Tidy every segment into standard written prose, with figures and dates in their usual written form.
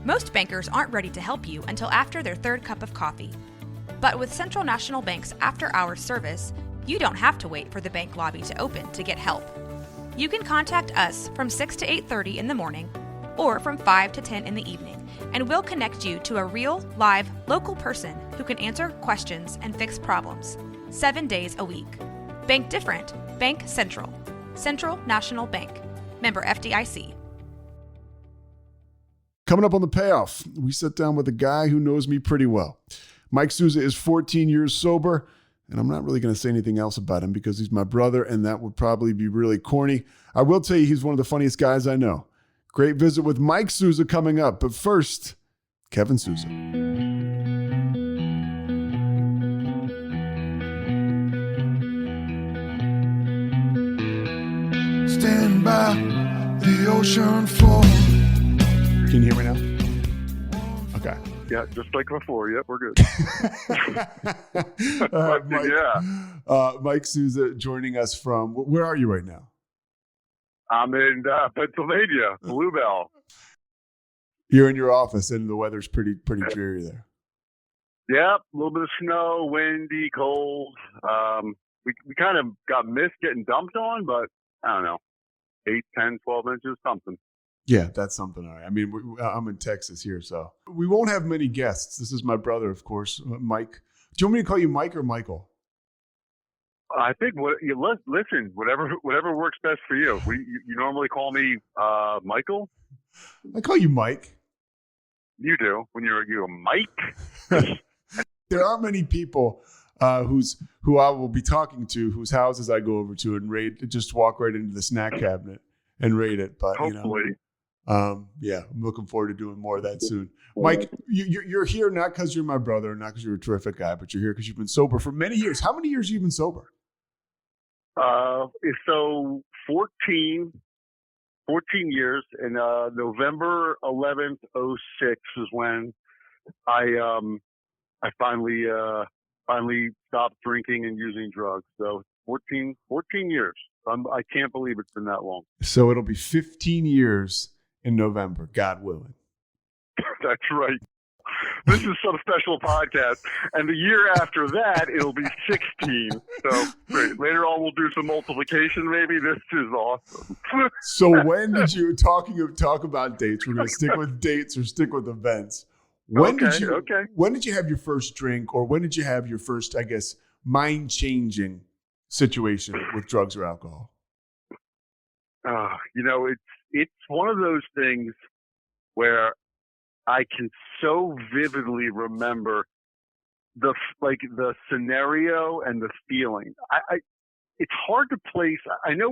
Most bankers aren't ready to help you until after their third cup of coffee. But with Central National Bank's after-hours service, you don't have to wait for the bank lobby to open to get help. You can contact us from 6 to 8:30 in the morning or from 5 to 10 in the evening, and we'll connect you to a real, live, local person who can answer questions and fix problems 7 days a week. Bank different. Bank Central. Central National Bank. Member FDIC. Coming up on The Payoff, we sit down with a guy who knows me pretty well. Mike Sousa is 14 years sober, and I'm not really going to say anything else about him because he's my brother, and that would probably be really corny. I will tell you he's one of the funniest guys I know. Great visit with Mike Sousa coming up, but first, Kevin Sousa. Stand by the ocean floor. Can you hear me now? Okay. Yeah, just like before. Yep, we're good. Mike Sousa joining us from, where are you right now? I'm in Pennsylvania, Bluebell. You're in your office and the weather's pretty dreary there. Yep, a little bit of snow, windy, cold. We kind of got mist getting dumped on, but I don't know, 8, 10, 12 inches, something. Yeah, that's something. All right. I mean, I'm in Texas here, so we won't have many guests. This is my brother, of course, Mike. Do you want me to call you Mike or Michael? I think listen, whatever works best for you. You normally call me Michael. I call you Mike. You do when you're Mike. There aren't many people who I will be talking to, whose houses I go over to and raid. Just walk right into the snack cabinet and raid it. But hopefully. Yeah, I'm looking forward to doing more of that soon. Mike, you're here not because you're my brother, not because you're a terrific guy, but you're here because you've been sober for many years. How many years have you been sober? So 14 years. And November 11th, 06 is when I finally stopped drinking and using drugs. So 14 years. I can't believe it's been that long. So it'll be 15 years in November, God willing. That's right. This is some special podcast. And the year after that, it'll be 16. So great. Later on, we'll do some multiplication maybe. This is awesome. So when did you, talk about dates, we're going to stick with dates or stick with events. When did you have your first drink, or when did you have your first, I guess, mind-changing situation with drugs or alcohol? It's one of those things where I can so vividly remember the scenario and the feeling. It's hard to place. I know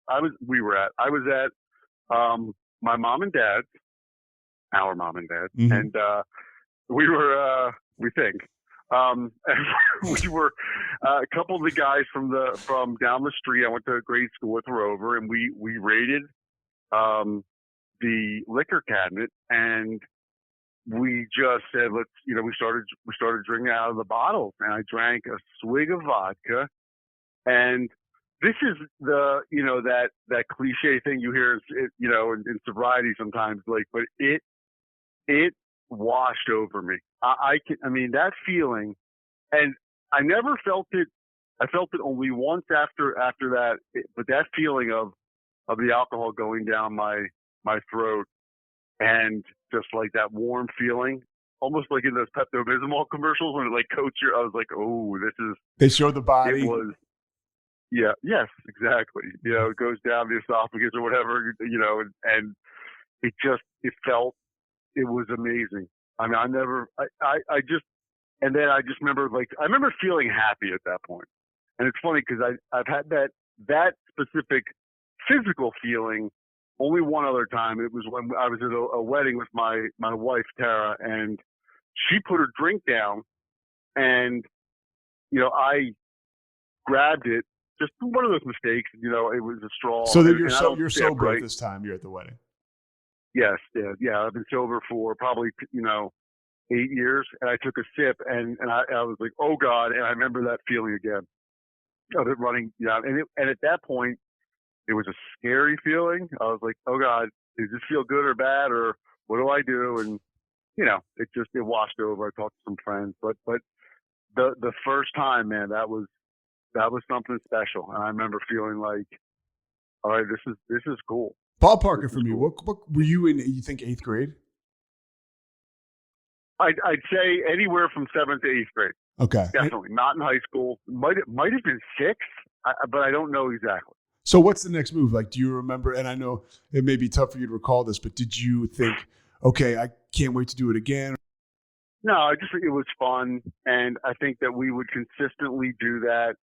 I was at my mom and dad's, our mom and dad, mm-hmm. and we were and we were a couple of the guys from down the street. I went to grade school with Rover, and we raided the liquor cabinet, and we just said, we started drinking out of the bottles, and I drank a swig of vodka. And this is that cliche thing you hear, in sobriety sometimes, but it washed over me. That feeling, and I never felt it. I felt it only once after that, but that feeling of the alcohol going down my throat, and just like that warm feeling, almost like in those Pepto-Bismol commercials when it like coats I was like, oh, this is. They show the body. It was. Yeah. Yes. Exactly. It goes down the esophagus or whatever. And it was amazing. I just remember feeling happy at that point. And it's funny because I've had that specific physical feeling only one other time. It was when I was at a wedding with my wife, Tara, and she put her drink down, and, I grabbed it. Just one of those mistakes, it was a straw. So that you're sober right? At this time, you're at the wedding. Yes. Yeah. I've been sober for probably, 8 years, and I took a sip, and I was like, oh God. And I remember that feeling again of it running down. And at that point, it was a scary feeling. I was like, oh God, does this feel good or bad? Or What do I do? And, it washed over. I talked to some friends, but the first time, man, that was something special. And I remember feeling like, all right, this is cool. Ballpark it for me. Cool. What were you in, you think 8th grade? I'd say anywhere from 7th to 8th grade. Okay. Definitely. Not in high school. Might have been 6th, but I don't know exactly. So what's the next move? Like, do you remember, and I know it may be tough for you to recall this, but did you think, okay, I can't wait to do it again? No, it was fun. And I think that we would consistently do that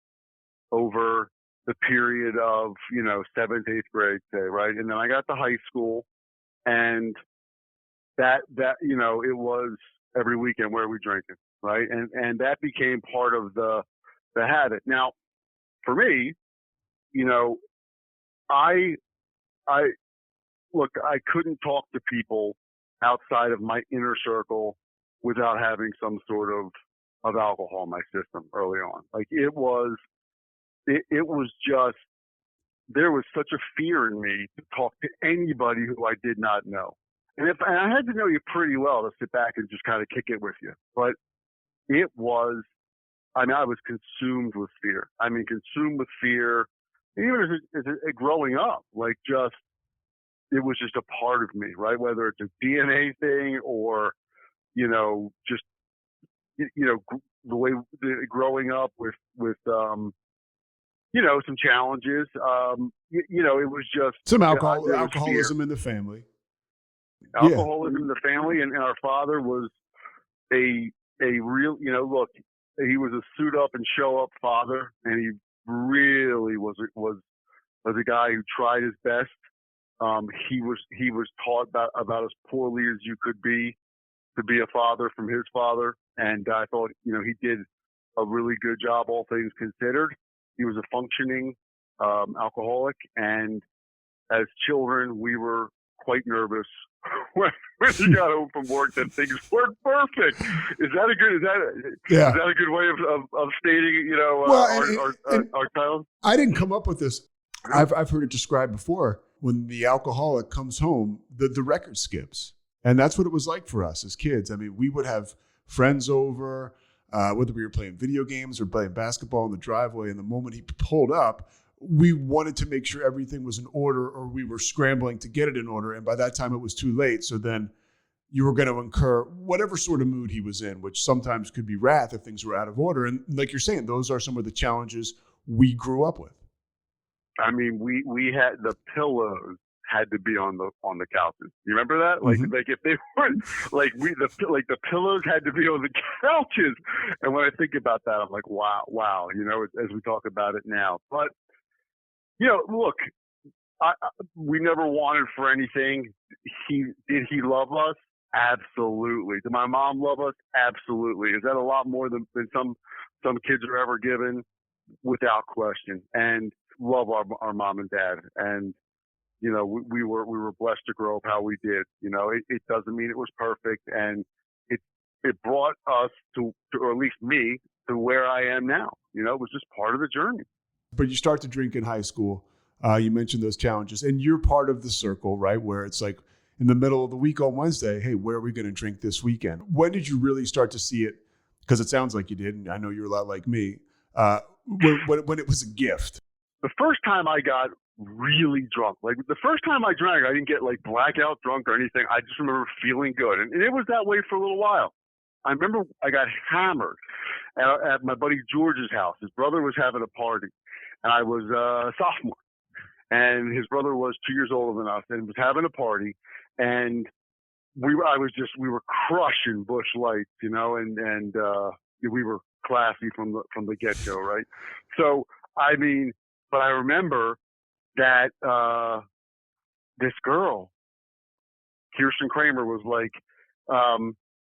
over the period of, 7th, 8th grade, say, right? And then I got to high school, and that it was every weekend where we drinking, right? And that became part of the habit. Now, for me, I couldn't talk to people outside of my inner circle without having some sort of alcohol in my system early on. Like it was just, there was such a fear in me to talk to anybody who I did not know. And I had to know you pretty well to sit back and just kind of kick it with you. But I was consumed with fear. Even as growing up, like it was just a part of me, right? Whether it's a DNA thing or, just, the way growing up with some challenges, it was just some alcoholism in the family. Alcoholism in the family, and our father was a real, look, he was a suit up and show up father, and he really was a guy who tried his best. He was taught about as poorly as you could be to be a father from his father, and I thought he did a really good job, all things considered. He was a functioning alcoholic, and as children, we were quite nervous when he got home from work that things weren't perfect. Is that a good way of stating our child? I didn't come up with this. I've heard it described before. When the alcoholic comes home, the record skips, and that's what it was like for us as kids. I mean, we would have friends over, whether we were playing video games or playing basketball in the driveway, and the moment he pulled up, we wanted to make sure everything was in order, or we were scrambling to get it in order. And by that time it was too late. So then you were going to incur whatever sort of mood he was in, which sometimes could be wrath if things were out of order. And like you're saying, those are some of the challenges we grew up with. I mean, we had the pillows had to be on the couches. You remember that? Like, like if they weren't the pillows had to be on the couches. And when I think about that, I'm like, wow, as we talk about it now, but look, we never wanted for anything. Did he love us? Absolutely. Did my mom love us? Absolutely. Is that a lot more than some kids are ever given? Without question. And love our mom and dad. And, we were blessed to grow up how we did. It doesn't mean it was perfect. And it brought us to, or at least me, to where I am now. It was just part of the journey. But you start to drink in high school. You mentioned those challenges, and you're part of the circle, right? Where it's like in the middle of the week on Wednesday, hey, where are we going to drink this weekend? When did you really start to see it? Because it sounds like you did, and I know you're a lot like me. When it was a gift. The first time I got really drunk, like the first time I drank, I didn't get like blackout drunk or anything. I just remember feeling good, and it was that way for a little while. I remember I got hammered at my buddy George's house. His brother was having a party. And I was a sophomore, and his brother was 2 years older than us, and was having a party, and we were crushing Busch Lights, and we were classy from the get go, right? So I mean, but I remember that this girl, Kirsten Kramer, was like,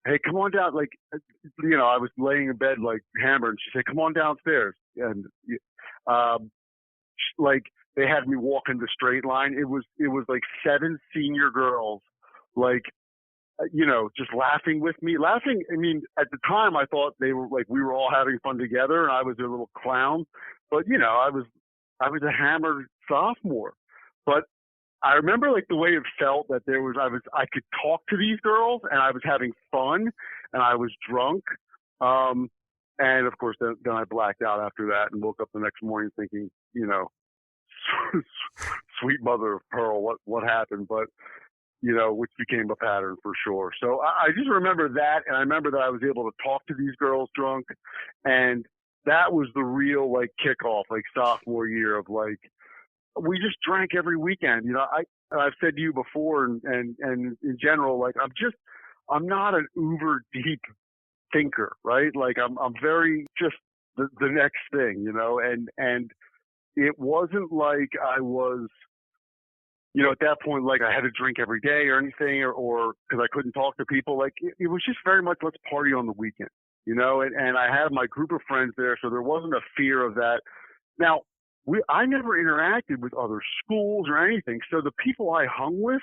"Hey, come on down." Like, I was laying in bed like hammered, and she said, "Come on downstairs," and like they had me walking the straight line. It was like 7 senior girls, like, just laughing with me. Laughing. I mean, at the time I thought they were like, we were all having fun together and I was their little clown. But, I was a hammered sophomore. But I remember like the way it felt that I could talk to these girls and I was having fun and I was drunk. And of course then I blacked out after that and woke up the next morning thinking, sweet mother of pearl, what happened? But, which became a pattern for sure. So I just remember that. And I remember that I was able to talk to these girls drunk. And that was the real like kickoff, like sophomore year of like, we just drank every weekend. I've said to you before and in general, like I'm not an uber deep thinker, right? Like I'm very just the next thing, and it wasn't like I was, at that point, like I had to drink every day or anything, or because I couldn't talk to people. Like it was just very much let's party on the weekend, and I had my group of friends there, so there wasn't a fear of that. Now, I never interacted with other schools or anything, so the people I hung with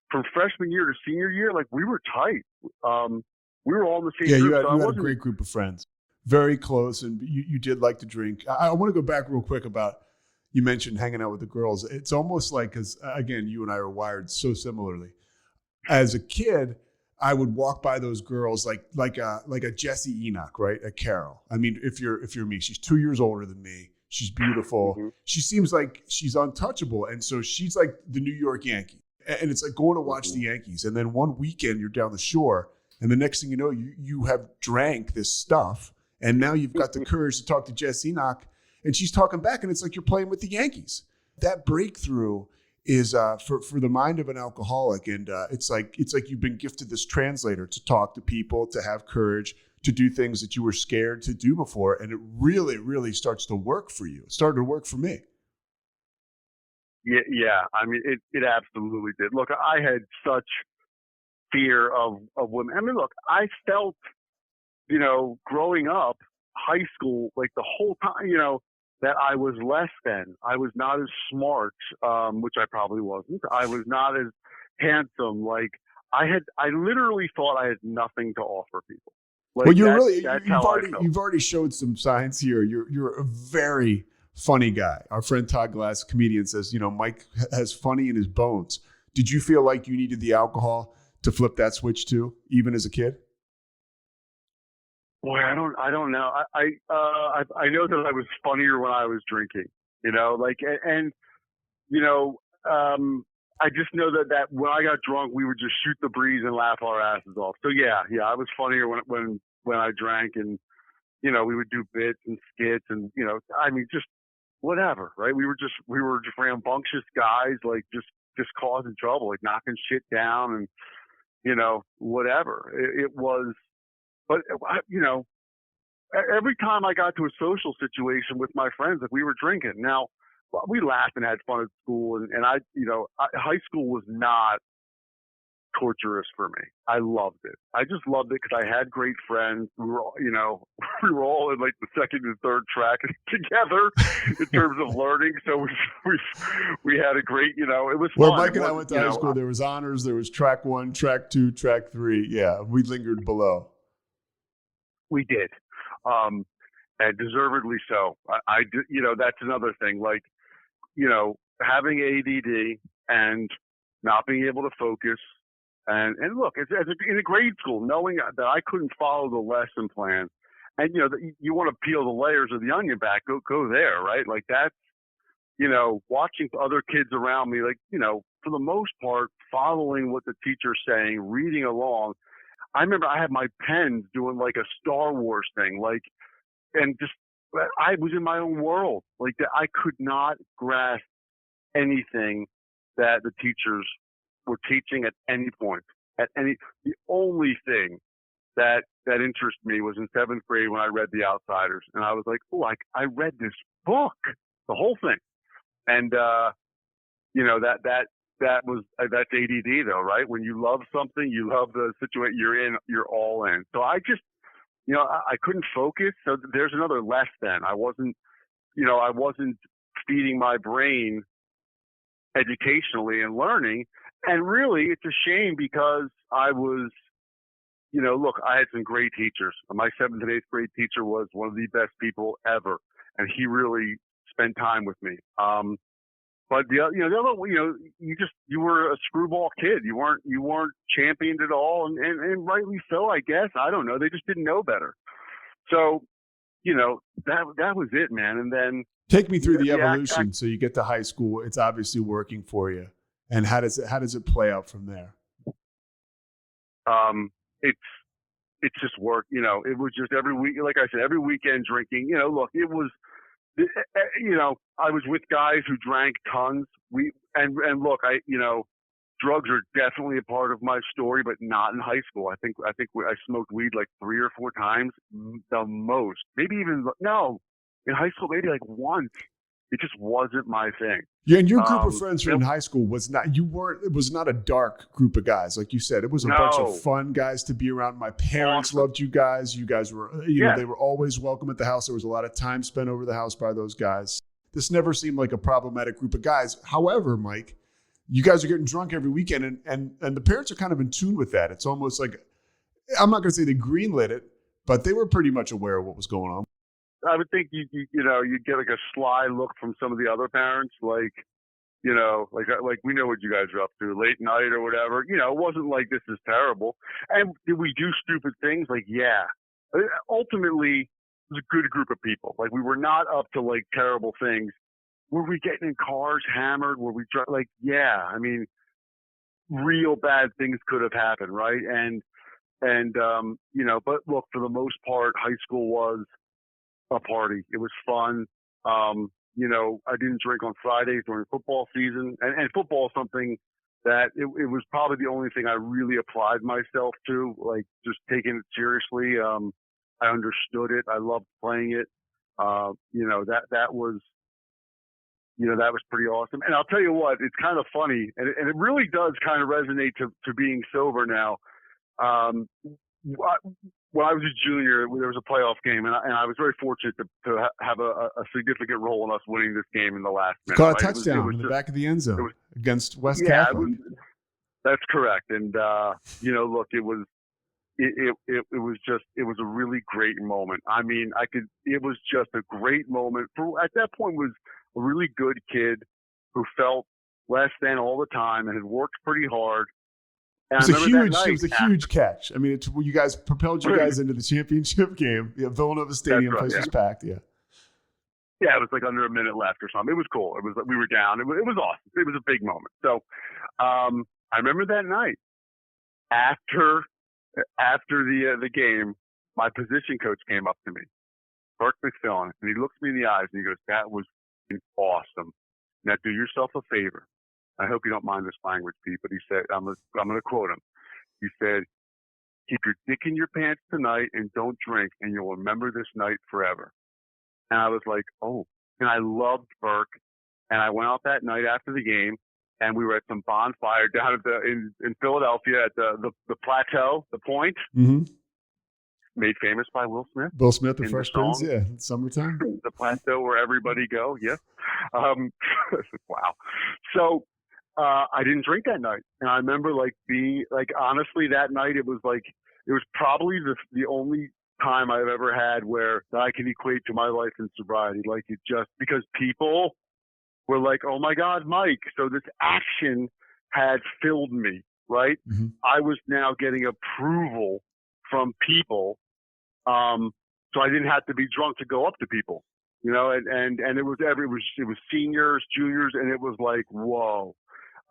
from freshman year to senior year, like we were tight. We were all in the same group. You had a great group of friends, very close, and you did like to drink. I want to go back real quick about, you mentioned hanging out with the girls. It's almost like, because again, you and I are wired so similarly. As a kid, I would walk by those girls like a Jessie Enoch, right? A Carol. I mean, if you're me, she's 2 years older than me. She's beautiful. Mm-hmm. She seems like she's untouchable, and so she's like the New York Yankee. And it's like going to watch the Yankees, and then one weekend you're down the shore, and the next thing you know, you have drank this stuff, and now you've got the courage to talk to Jess Enoch, and she's talking back, and it's like you're playing with the Yankees. That breakthrough is for the mind of an alcoholic, and it's like you've been gifted this translator to talk to people, to have courage, to do things that you were scared to do before, and it really, really starts to work for you. It started to work for me. Yeah. I mean, it absolutely did. Look, I had such fear of women. I mean, look, I felt, growing up, high school, like the whole time, that I was less than. I was not as smart, which I probably wasn't. I was not as handsome. Like I literally thought I had nothing to offer people. Like, well, you've already showed some signs here. You're a very funny guy. Our friend Todd Glass, comedian, says, Mike has funny in his bones. Did you feel like you needed the alcohol to flip that switch too, even as a kid? Boy, I don't know. I know that I was funnier when I was drinking, I just know that when I got drunk, we would just shoot the breeze and laugh our asses off. So yeah, I was funnier when I drank, and we would do bits and skits, and just whatever, right? We were just rambunctious guys, like just causing trouble, like knocking shit down, and whatever it was. But every time I got to a social situation with my friends, like we were drinking. Now, we laughed and had fun at school, and high school was not torturous for me. I loved it. I just loved it because I had great friends. We were all, we were all in like the second and third track together in terms of learning. So we had a great, it was fun. Well, Mike and I went to high school. There was honors. There was track 1, track 2, track 3. Yeah, we lingered below. We did, and deservedly so. I that's another thing. Like, having ADD and not being able to focus, and look, in a grade school, knowing that I couldn't follow the lesson plan, and you want to peel the layers of the onion back, go there, right? Like that's, watching other kids around me, like, for the most part, following what the teacher's saying, reading along. I remember I had my pens doing like a Star Wars thing, like, and just, I was in my own world. Like that, I could not grasp anything that the teachers were teaching at any point. The only thing that interested me was in 7th grade when I read The Outsiders, and I was like, oh, I read this book, the whole thing, and that's ADD though, right? When you love something, you love the situation you're in, you're all in. So I just, I couldn't focus. So there's another less than. I wasn't feeding my brain educationally and learning. And really, it's a shame because I was, look, I had some great teachers. My 7th and 8th grade teacher was one of the best people ever. And he really spent time with me. But the other, you were a screwball kid. You weren't championed at all, and rightly so, I guess. I don't know. They just didn't know better. So, that was it, man. And then take me through the evolution. So you get to high school. It's obviously working for you. And how does it play out from there? It's just work. It was just every week. Like I said, every weekend drinking. Look, it was. I was with guys who drank tons. Look, drugs are definitely a part of my story, but not in high school. I think I smoked weed like 3 or 4 times, the most. Maybe even in high school, maybe like once. It just wasn't my thing. Yeah, and your group of friends in high school it was not a dark group of guys. Like you said, it was a bunch of fun guys to be around. My parents loved you guys. You guys were, they were always welcome at the house. There was a lot of time spent over the house by those guys. This never seemed like a problematic group of guys. However, Mike, you guys are getting drunk every weekend, and the parents are kind of in tune with that. It's almost like, I'm not going to say they greenlit it, but they were pretty much aware of what was going on. I would think you'd get like a sly look from some of the other parents, like we know what you guys are up to late night or whatever. It wasn't like this is terrible. And did we do stupid things? Like, yeah. Ultimately, it was a good group of people. Like, we were not up to like terrible things. Were we getting in cars hammered? Were we like, yeah? I mean, real bad things could have happened, right? And but look, for the most part, high school was a party. It was fun. I didn't drink on Fridays during football season, and football is something that it was probably the only thing I really applied myself to, like just taking it seriously. I understood it. I loved playing it. That was pretty awesome. And I'll tell you what, it's kind of funny, and it really does kind of resonate to being sober now. When I was a junior, there was a playoff game, and I was very fortunate to have a significant role in us winning this game in the last minute. Caught a touchdown in the back of the end zone against West Catholic. That's correct. And look, it was a really great moment. I mean, it was just a great moment. At that point, was a really good kid who felt less than all the time and had worked pretty hard. It was a huge catch. I mean, you guys propelled you guys into the championship game. Yeah, Villanova Stadium, place was packed. Yeah. Yeah, it was like under a minute left or something. It was cool. It was we were down. It was awesome. It was a big moment. So, I remember that night after the game, my position coach came up to me, Burke McFillin, and he looks me in the eyes and he goes, "That was awesome. Now do yourself a favor. I hope you don't mind this language, Pete," but he said, I'm going to quote him. He said, "Keep your dick in your pants tonight and don't drink, and you'll remember this night forever." And I was like, oh. And I loved Burke. And I went out that night after the game, and we were at some bonfire down in Philadelphia at the Plateau, the Point, made famous by Will Smith. Will Smith, the Fresh Prince, yeah, summertime. The Plateau where everybody go, yeah. Wow. So, I didn't drink that night. And I remember being honestly, that night, it was probably the only time I've ever had where I can equate to my life in sobriety. Like, it just, because people were like, "Oh my God, Mike." So this action had filled me, right? Mm-hmm. I was now getting approval from people. So I didn't have to be drunk to go up to people, and it was seniors, juniors, and it was like, whoa.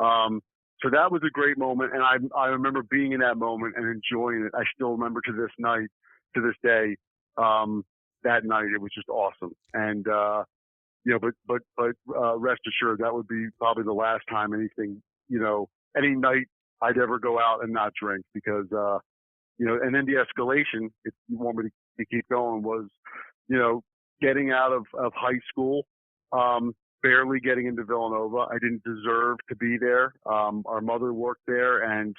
So that was a great moment, and I remember being in that moment and enjoying it. I still remember to this day, that night it was just awesome. And but rest assured, that would be probably the last time any night I'd ever go out and not drink, because and then the escalation, if you want me to keep going, was getting out of high school. Barely getting into Villanova. I didn't deserve to be there. Our mother worked there and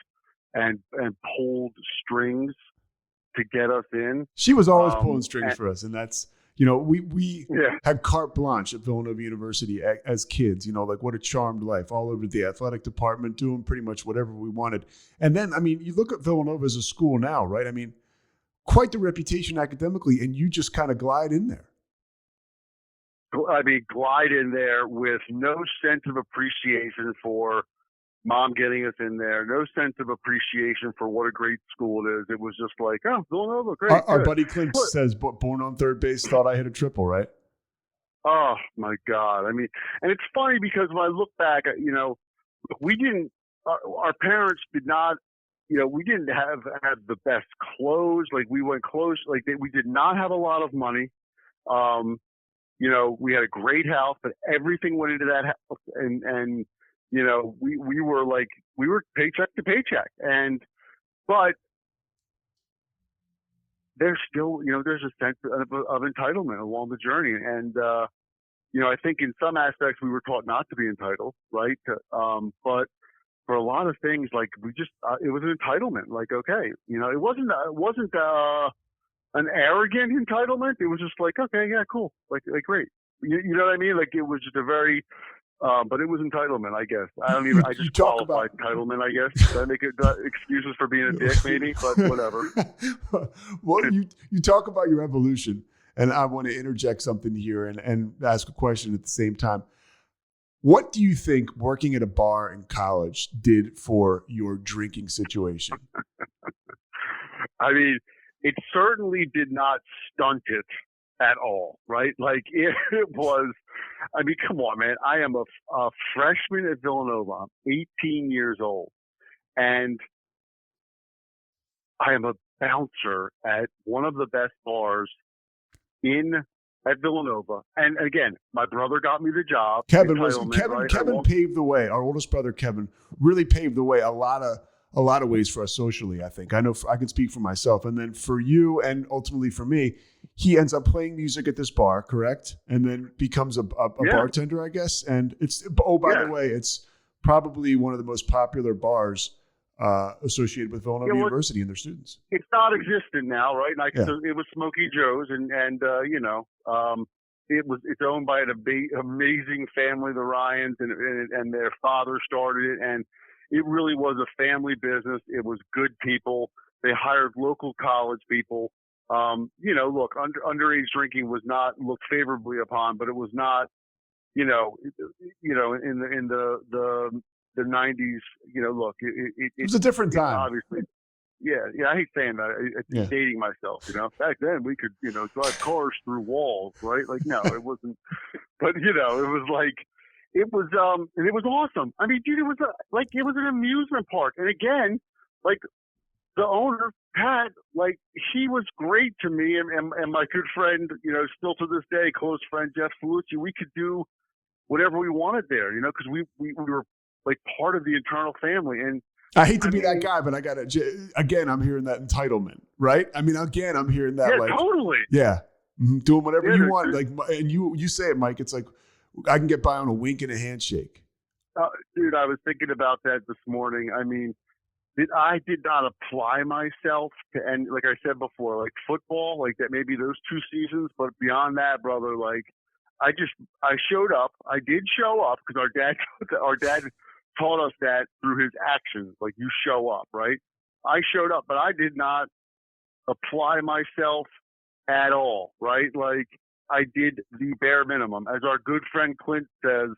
pulled strings to get us in. She was always pulling strings for us, and that's we had carte blanche at Villanova University as kids. Like, what a charmed life, all over the athletic department, doing pretty much whatever we wanted. And then, I mean, you look at Villanova as a school now, right? I mean, quite the reputation academically, and you just kind of glide in there. glide in there with no sense of appreciation for mom getting us in there, no sense of appreciation for what a great school it is. It was just like, oh, Villanova, great. Our buddy Clint says, born on third base, thought I hit a triple, right? Oh my God. I mean, and it's funny because when I look back, we didn't, our parents did not, we didn't have the best clothes. Like we went close, we did not have a lot of money. We had a great house, but everything went into that house. And we were paycheck to paycheck. But there's still, there's a sense of entitlement along the journey. And, I think in some aspects we were taught not to be entitled, right? But for a lot of things, like we just, it was an entitlement. Like, okay, it wasn't an arrogant entitlement. It was just like, okay, yeah, cool. Like great. You know what I mean? Like it was just a very, but it was entitlement, I guess. I just qualify entitlement, I guess. Did I make it excuses for being a dick, maybe? But whatever. Well, you talk about your evolution, and I want to interject something here and ask a question at the same time. What do you think working at a bar in college did for your drinking situation? I mean, it certainly did not stunt it at all, right? Like it was, I mean, come on, man. I am a freshman at Villanova. I'm 18 years old. And I am a bouncer at one of the best bars at Villanova. And again, my brother got me the job. Kevin right? paved the way. Our oldest brother, Kevin, really paved the way a lot of ways for us socially, I think. I know I can speak for myself. And then for you and ultimately for me, he ends up playing music at this bar, correct? And then becomes a bartender, I guess. And by the way, it's probably one of the most popular bars associated with Villanova University and their students. It's not existent now, right? It was Smokey Joe's and it's owned by an amazing family, the Ryans, and their father started it. And it really was a family business. It was good people. They hired local college people. Look, underage drinking was not looked favorably upon, but it was not, in the 90s, look, it was a different time. Obviously. Yeah. I hate saying that. It's dating myself, Back then we could, drive cars through walls, right? Like, no, it wasn't. But, it was like, it was awesome. I mean, dude, it was an amusement park. And again, like the owner, Pat, like he was great to me and my good friend, still to this day, close friend, Jeff Salucci. We could do whatever we wanted there, because we were like part of the internal family. And I hate to be that guy, but I'm hearing that entitlement, right? I mean, again, I'm hearing that. Yeah, totally. Yeah. Mm-hmm. Doing whatever you want. Like, and you say it, Mike, it's like, I can get by on a wink and a handshake. Dude, I was thinking about that this morning. I mean, I did not apply myself to, and like I said before, like football, like that, maybe those 2 seasons, but beyond that, brother, like I showed up. I did show up because our dad taught us that through his actions. Like you show up, right? I showed up, but I did not apply myself at all, right? Like I did the bare minimum. As our good friend Clint says,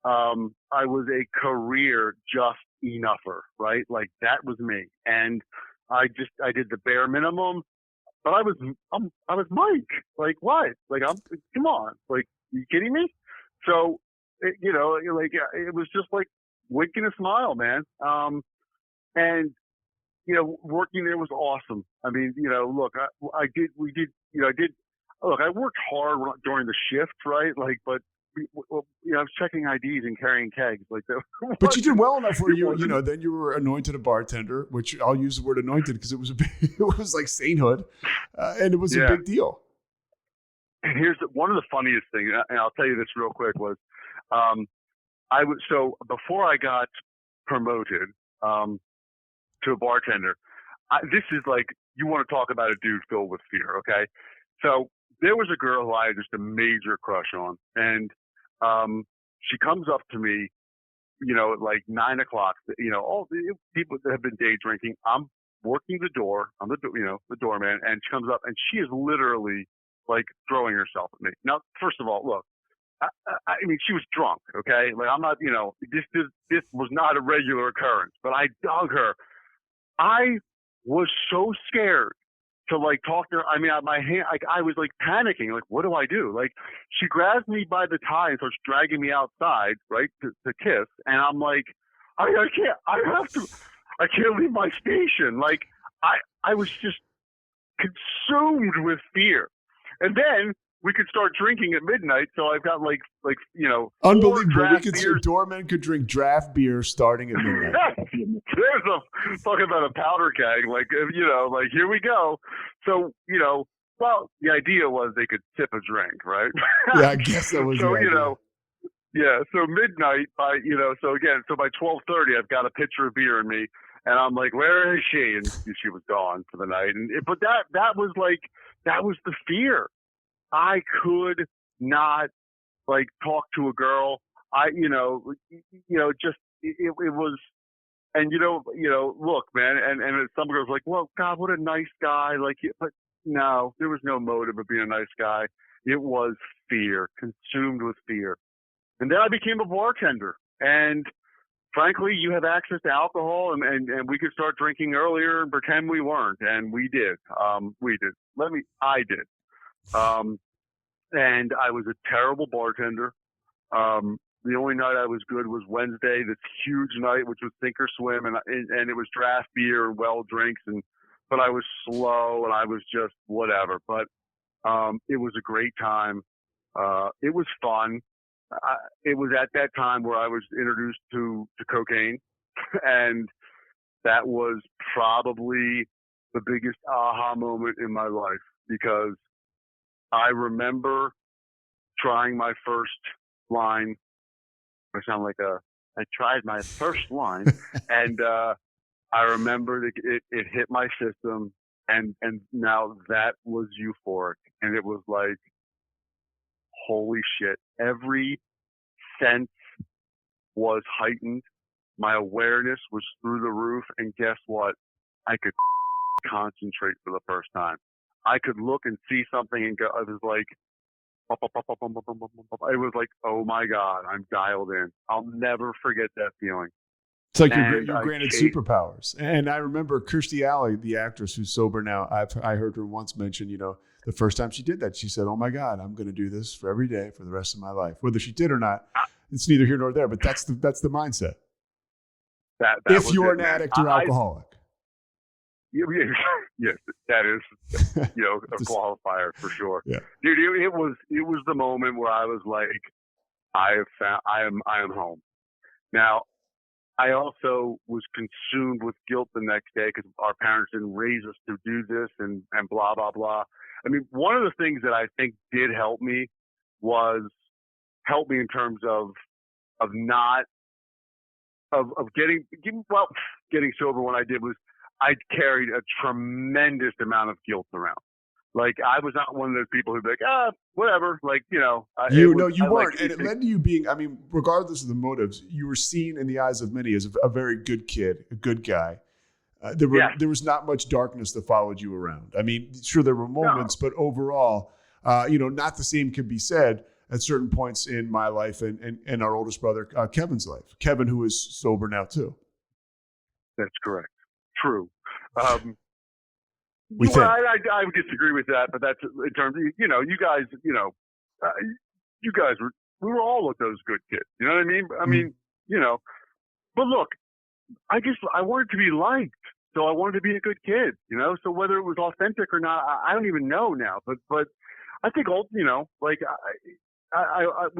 I was a career just enougher, right? Like that was me. And I did the bare minimum, but I was Mike. Like what? Like come on. Like, you kidding me? So, it was just like winking a smile, man. And, working there was awesome. I mean, look, I worked hard during the shift, right? Like, but I was checking IDs and carrying kegs like that. But you did well enough where then you were anointed a bartender, which I'll use the word anointed because it was like sainthood, and it was a big deal. And here's one of the funniest things, and I'll tell you this real quick, was so before I got promoted to a bartender, this is like, you want to talk about a dude filled with fear, okay? So there was a girl who I had just a major crush on, and she comes up to me, at like 9 o'clock, all the people that have been day drinking. I'm working the door. I'm the doorman, and she comes up and she is literally like throwing herself at me. Now, first of all, look, I mean, she was drunk. Okay, like I'm not, this was not a regular occurrence. But I dug her. I was so scared to like talk to her. I mean, my hand, like I was like panicking. Like, what do I do? Like, she grabs me by the tie and starts dragging me outside, right, to kiss. And I'm like, I can't. I can't leave my station. Like, I was just consumed with fear. And then we could start drinking at midnight. So I've got like unbelievable. We could see doormen could drink draft beer starting at midnight. There's talking about a powder keg, like here we go. So well, the idea was they could sip a drink, right? Yeah, I guess that was so the idea. Yeah. So midnight by by 12:30, I've got a pitcher of beer in me, and I'm like, where is she? And she was gone for the night. But that was the fear. I could not like talk to a girl. It was, and look, man, and some girls like, well, God, what a nice guy. Like, but no, there was no motive of being a nice guy. It was fear, consumed with fear. And then I became a bartender. And frankly, you have access to alcohol, and we could start drinking earlier and pretend we weren't. And we did. I did. And I was a terrible bartender. The only night I was good was Wednesday, this huge night, which was sink or swim, and it was draft beer and well drinks, but I was slow and I was just whatever. But it was a great time. It was fun. It was at that time where I was introduced to cocaine, and that was probably the biggest aha moment in my life, because I remember trying my first line. I sound like I tried my first line, and I remember it hit my system, and now that was euphoric, and it was like, holy shit! Every sense was heightened. My awareness was through the roof, and guess what? I could concentrate for the first time. I could look and see something and go. I was like, it was like, oh my God, I'm dialed in. I'll never forget that feeling. It's like you're granted superpowers. And I remember Kirstie Alley, the actress who's sober now, I heard her once mention, the first time she did that, she said, oh my God, I'm going to do this for every day for the rest of my life. Whether she did or not, it's neither here nor there, but that's the mindset. That if you're an addict or alcoholic. Yes, that is, a qualifier for sure. Yeah. Dude, it was the moment where I was like, I am home. Now, I also was consumed with guilt the next day because our parents didn't raise us to do this and blah, blah, blah. I mean, one of the things that I think did help me in terms of getting sober when I did was I carried a tremendous amount of guilt around. Like, I was not one of those people who'd be like, whatever. Like, you weren't. And it led to you being, I mean, regardless of the motives, you were seen in the eyes of many as a very good kid, a good guy. There was not much darkness that followed you around. I mean, sure, there were moments, but overall, not the same can be said at certain points in my life and our oldest brother, Kevin's life. Kevin, who is sober now too. That's correct. True. I would disagree with that, but that's in terms of, you guys we were all with those good kids. You know what I mean? I mean, but look, I wanted to be liked. So I wanted to be a good kid, so whether it was authentic or not, I don't even know now, but I think, we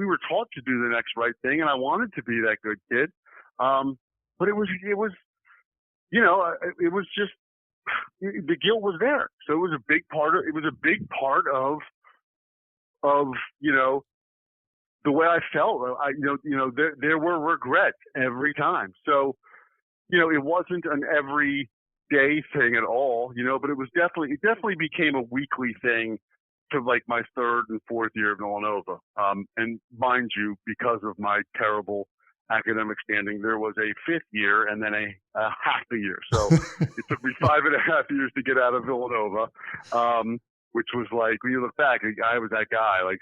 were taught to do the next right thing, and I wanted to be that good kid. But it was just, the guilt was there. So it was a big part of the way I felt. There were regrets every time. So, it wasn't an everyday thing at all, but it definitely became a weekly thing to like my third and fourth year of Villanova. And mind you, because of my terrible academic standing, there was a fifth year and then a half a year. So it took me 5.5 years to get out of Villanova, which was like, when you look back, I was that guy. Like,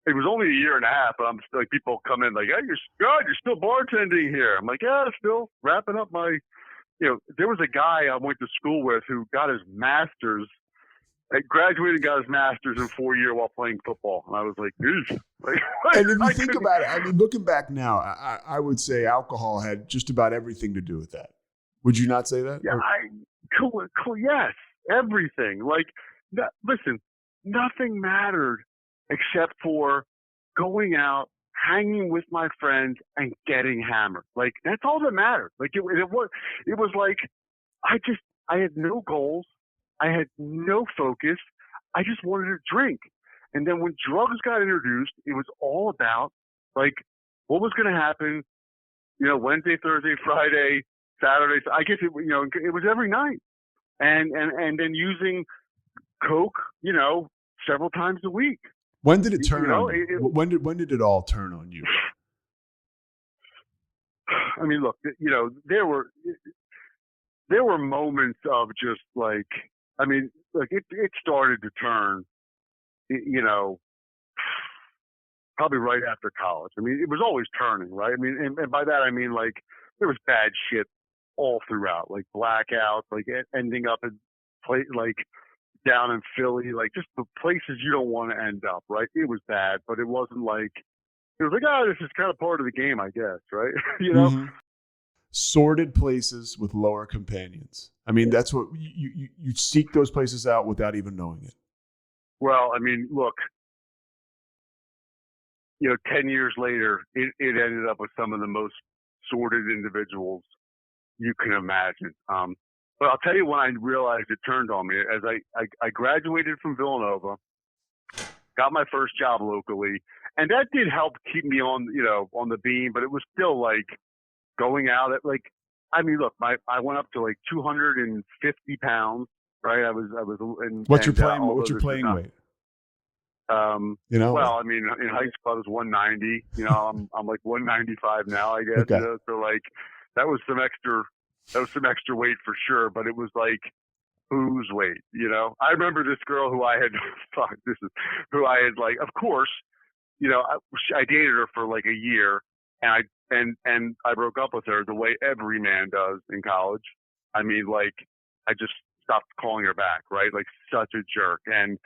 it was only a year and a half, but I'm like, people come in like, hey, you're still bartending here. I'm like, yeah, still wrapping up my, there was a guy I went to school with who got his master's, graduated and got his master's in 4 years while playing football. And I was like, eesh. Like, and if you think about it, I mean, looking back now, I would say alcohol had just about everything to do with that. Would you not say that? Yeah, cool. Yes, everything. Like, listen, nothing mattered except for going out, hanging with my friends, and getting hammered. Like, that's all that mattered. Like, it was like, I had no goals. I had no focus. I just wanted to drink. And then when drugs got introduced, it was all about, like, what was going to happen, Wednesday, Thursday, Friday, Saturday. I guess it was every night. And then using Coke, several times a week. When did it turn on you? When did it all turn on you? I mean, look, there were moments of just like, I mean, like it started to turn, probably right after college. I mean, it was always turning, right? I mean, and by that I mean like there was bad shit all throughout, like blackouts, like ending up in like down in Philly, like just the places you don't want to end up, right? It was bad, but it wasn't like, it was like, oh, this is kind of part of the game, I guess, right? Mm-hmm. Sordid places with lower companions. I mean, that's what you seek those places out without even knowing it. Well, I mean, look, 10 years later, it ended up with some of the most sordid individuals you can imagine. But I'll tell you when I realized it turned on me. As I graduated from Villanova, got my first job locally, and that did help keep me on the beam. But it was still like going out at like, I mean, look, I went up to like 250 pounds, right? I was. What's your playing weight? Well, I mean, in high school I was 190. I'm like 195 now, I guess. Okay. So like, that was some extra weight for sure, but it was like booze weight, I remember this girl who I had, like, of course, I dated her for like a year, and I broke up with her the way every man does in college. I mean, like, I just stopped calling her back, right? Like, such a jerk. And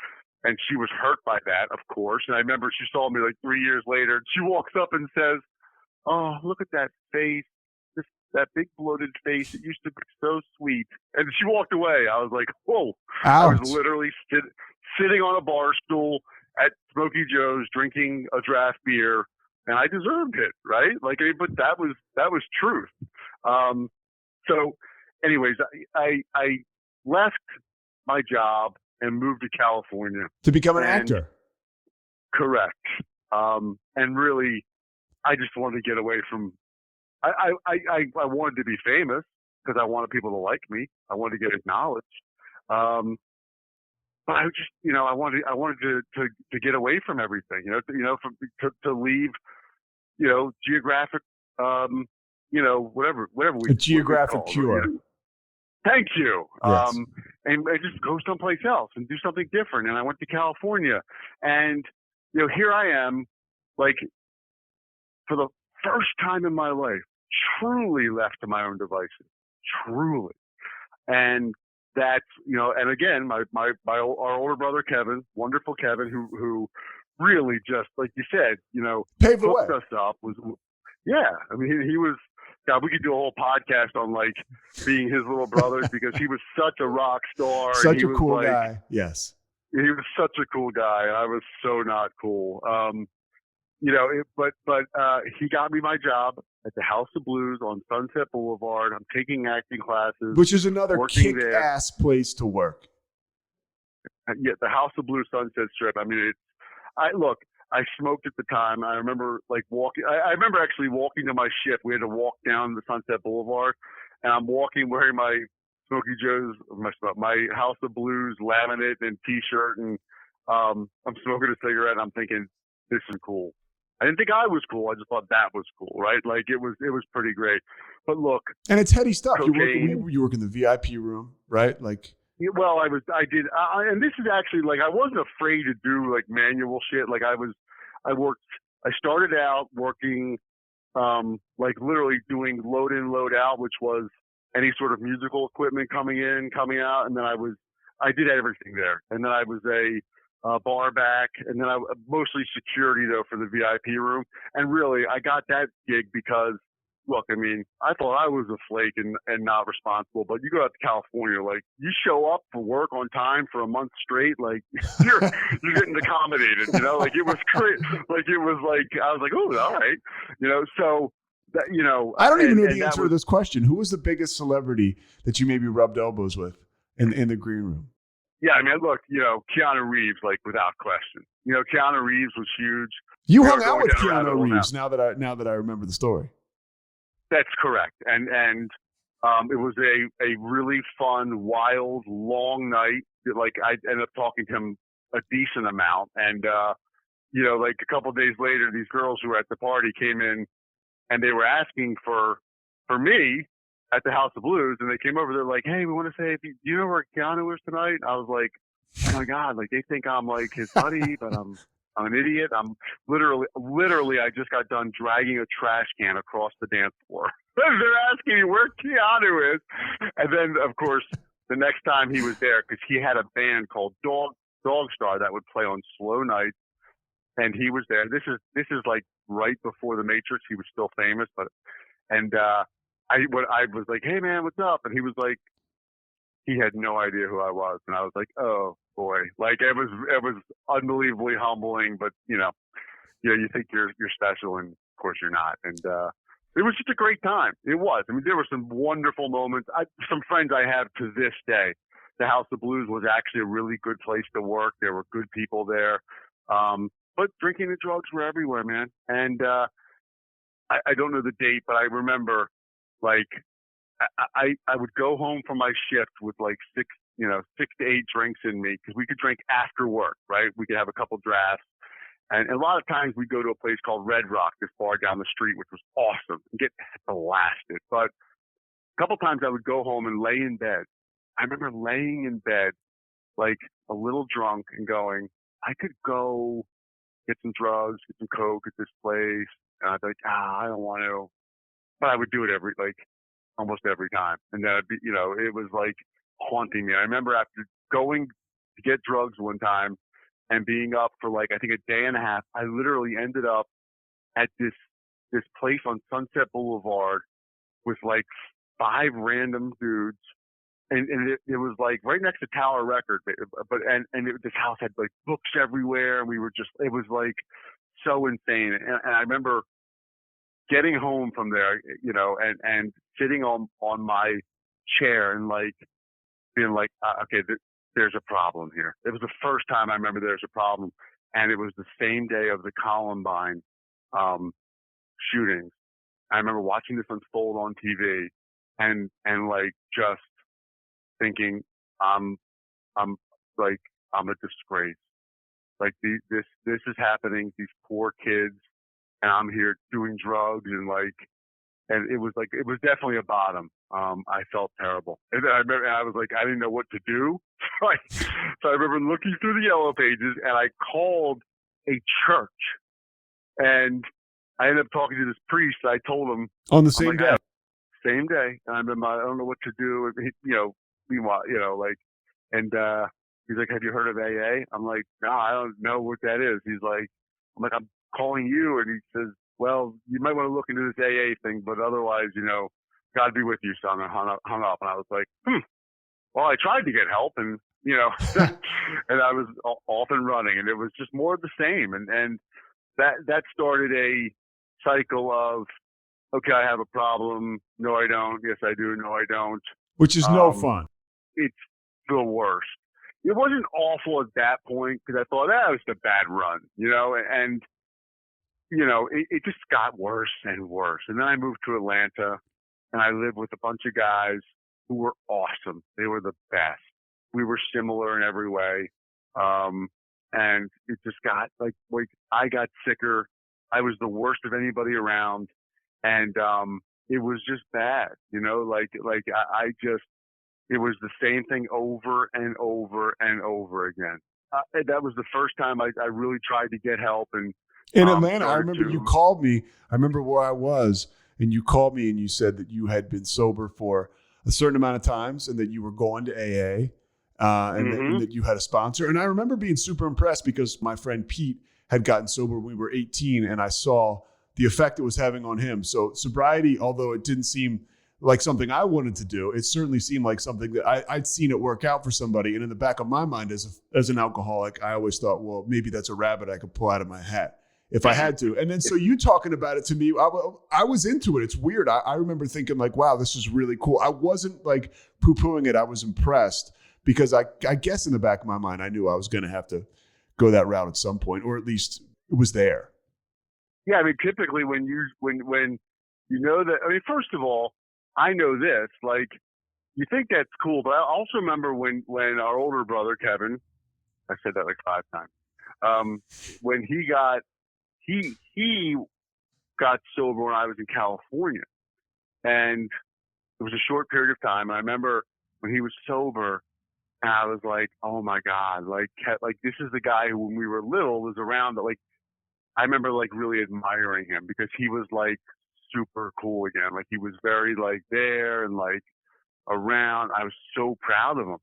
she was hurt by that, of course. And I remember she saw me like 3 years later, and she walks up and says, "Oh, look at that face. That big bloated face. It used to be so sweet." And she walked away. I was like, whoa. Ouch. I was literally sitting on a bar stool at Smokey Joe's drinking a draft beer, and I deserved it, right? Like, but that was truth. So anyways, I left my job and moved to California. To become an actor. Correct. And really, I just wanted to get away from, I wanted to be famous because I wanted people to like me. I wanted to get acknowledged. But I just, I wanted to get away from everything, to leave, geographic, whatever we. A geographic cure. Thank you. Yes. And I just go someplace else and do something different. And I went to California, and here I am, like, for the first time in my life, truly left to my own devices, truly. And that's, and again, our older brother, Kevin, wonderful Kevin, who really just, like you said, paved the way. Hooked us up. I mean, he was, God, we could do a whole podcast on like being his little brother because he was such a rock star. Such a cool guy. Yes. He was such a cool guy, and I was so not cool. But he got me my job at the House of Blues on Sunset Boulevard. I'm taking acting classes, which is another kick-ass place to work. Yeah, the House of Blues Sunset Strip. I mean, I smoked at the time. I remember like walking. I remember actually walking to my shift. We had to walk down the Sunset Boulevard, and I'm walking wearing my Smokey Joe's, my House of Blues laminate and T-shirt, and I'm smoking a cigarette. And I'm thinking, this is cool. I didn't think I was cool. I just thought that was cool, right? Like it was pretty great. But look, and it's heady stuff. You work in the VIP room, right? Like. Well, I did, and this is actually like I wasn't afraid to do like manual shit. Like I I started out working, like literally doing load in, load out, which was any sort of musical equipment coming in, coming out. And then I did everything there. And then I was a bar back, and then I mostly security though for the VIP room. And really, I got that gig because, look, I mean, I thought I was a flake and not responsible, but you go out to California, like you show up for work on time for a month straight, like you're getting accommodated, you know, like it was great. Like it was like, I was like, oh, all right. You know, so that, you know, I don't even know the answer to this question. Who was the biggest celebrity that you maybe rubbed elbows with in the green room? Yeah, I mean, look, you know, Keanu Reeves, like without question. You know, Keanu Reeves was huge. You hung out with Keanu Reeves. Now that I remember the story. That's correct, and it was a really fun, wild, long night. Like I ended up talking to him a decent amount, and you know, like a couple of days later, these girls who were at the party came in, and they were asking for me at the House of Blues, and they came over. They're like, "Hey, we want to say, do you know where Keanu is tonight?" I was like, "Oh my God!" Like they think I'm like his buddy, but I'm an idiot. I'm literally, I just got done dragging a trash can across the dance floor. They're asking me where Keanu is. And then, of course, the next time he was there, because he had a band called Dog Star that would play on slow nights, and he was there. This is like right before the Matrix. He was still famous, I was like, "Hey man, what's up?" And he was like, he had no idea who I was, and I was like, "Oh boy!" Like it was unbelievably humbling, but you know, you think you're special, and of course you're not. And it was just a great time. It was. I mean, there were some wonderful moments. Some friends I have to this day. The House of Blues was actually a really good place to work. There were good people there, but drinking and drugs were everywhere, man. And I don't know the date, but I remember, like, I would go home from my shift with like 6 to 8 drinks in me, because we could drink after work, right? We could have a couple drafts. And a lot of times we'd go to a place called Red Rock, this bar down the street, which was awesome, and get blasted. But a couple times I would go home and lay in bed. I remember laying in bed, like a little drunk, and going, I could go get some drugs, get some coke at this place. And I'd be like, I don't want to. But I would do it almost every time. And then, it was like haunting me. I remember after going to get drugs one time and being up for like, I think a day and a half, I literally ended up at this place on Sunset Boulevard with like 5 random dudes. And it was like right next to Tower Record, this house had like books everywhere, and we were just, it was like so insane. And I remember getting home from there, and sitting on my chair and like being like, okay, there's a problem here. It was the first time I remember there's a problem, and it was the same day of the Columbine shootings. I remember watching this unfold on TV, and like just thinking, I'm a disgrace. Like this is happening. These poor kids, and I'm here doing drugs, and it was definitely a bottom. I felt terrible, and I remember I was like, I didn't know what to do. So I remember looking through the yellow pages, and I called a church, and I ended up talking to this priest. I told him on the same day. Same day, and I remember I don't know what to do. Meanwhile, and he's like, "Have you heard of AA?" I'm like, "No, I don't know what that is." He's like, I'm calling you, and he says, "Well, you might want to look into this AA thing, but otherwise, God be with you, son." I hung up, and I was like, well, I tried to get help, and and I was off and running, and it was just more of the same, and that started a cycle of, okay, I have a problem. No, I don't. Yes, I do. No, I don't. Which is no fun. It's the worst. It wasn't awful at that point, because I thought that was a bad run, and it just got worse and worse. And then I moved to Atlanta, and I lived with a bunch of guys who were awesome. They were the best. We were similar in every way. And it just got like I got sicker. I was the worst of anybody around. And, it was just bad, it was the same thing over and over and over again. That was the first time I really tried to get help. And In Atlanta, I started remember you to. called me. I remember where I was, and you called me and you said that you had been sober for a certain amount of times and that you were going to AA and that you had a sponsor. And I remember being super impressed because my friend Pete had gotten sober when we were 18, and I saw the effect it was having on him. So sobriety, although it didn't seem like something I wanted to do, it certainly seemed like something that I'd seen it work out for somebody. And in the back of my mind as an alcoholic, I always thought, well, maybe that's a rabbit I could pull out of my hat if I had to. And then so you talking about it to me, I was into it. It's weird. I remember thinking like, wow, this is really cool. I wasn't like poo-pooing it. I was impressed because I guess in the back of my mind, I knew I was going to have to go that route at some point, or at least it was there. Yeah, I mean, typically when you know that, I mean, first of all, I know this, like, you think that's cool, but I also remember when our older brother, Kevin, I said that like 5 times, when he got sober when I was in California, and it was a short period of time. And I remember when he was sober, and I was like, oh my God, like this is the guy who, when we were little, was around, but like, I remember like really admiring him because he was like super cool again. Like he was very like there and like around. I was so proud of him.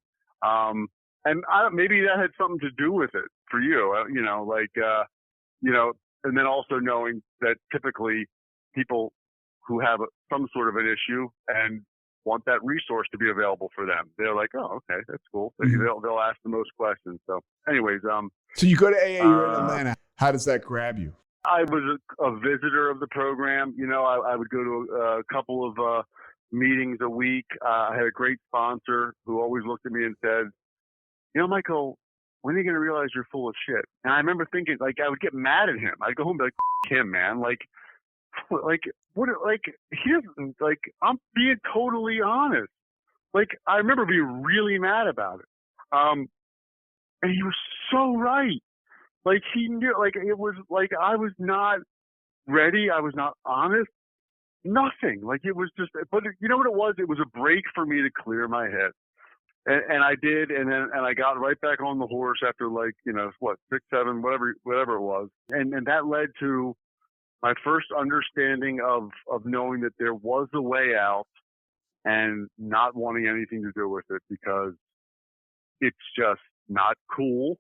And maybe that had something to do with it for you, and then also knowing that typically people who have some sort of an issue and want that resource to be available for them, they're like, oh, okay, that's cool. Mm-hmm. They'll ask the most questions. So anyways, so you go to AA, you're in Atlanta. How does that grab you? I was a visitor of the program. You know, I would go to a couple of meetings a week. I had a great sponsor who always looked at me and said, you know, Michael, when are you going to realize you're full of shit? And I remember thinking, like, I would get mad at him. I'd go home and be like, him, man. Like, he doesn't, like, I'm being totally honest. Like, I remember being really mad about it. And he was so right. Like, he knew, like, it was like I was not ready. I was not honest. Nothing. Like, it was just, but you know what it was? It was a break for me to clear my head. And I did. And I got right back on the horse after, like, 6, 7, whatever it was. And that led to my first understanding of knowing that there was a way out and not wanting anything to do with it because it's just not cool.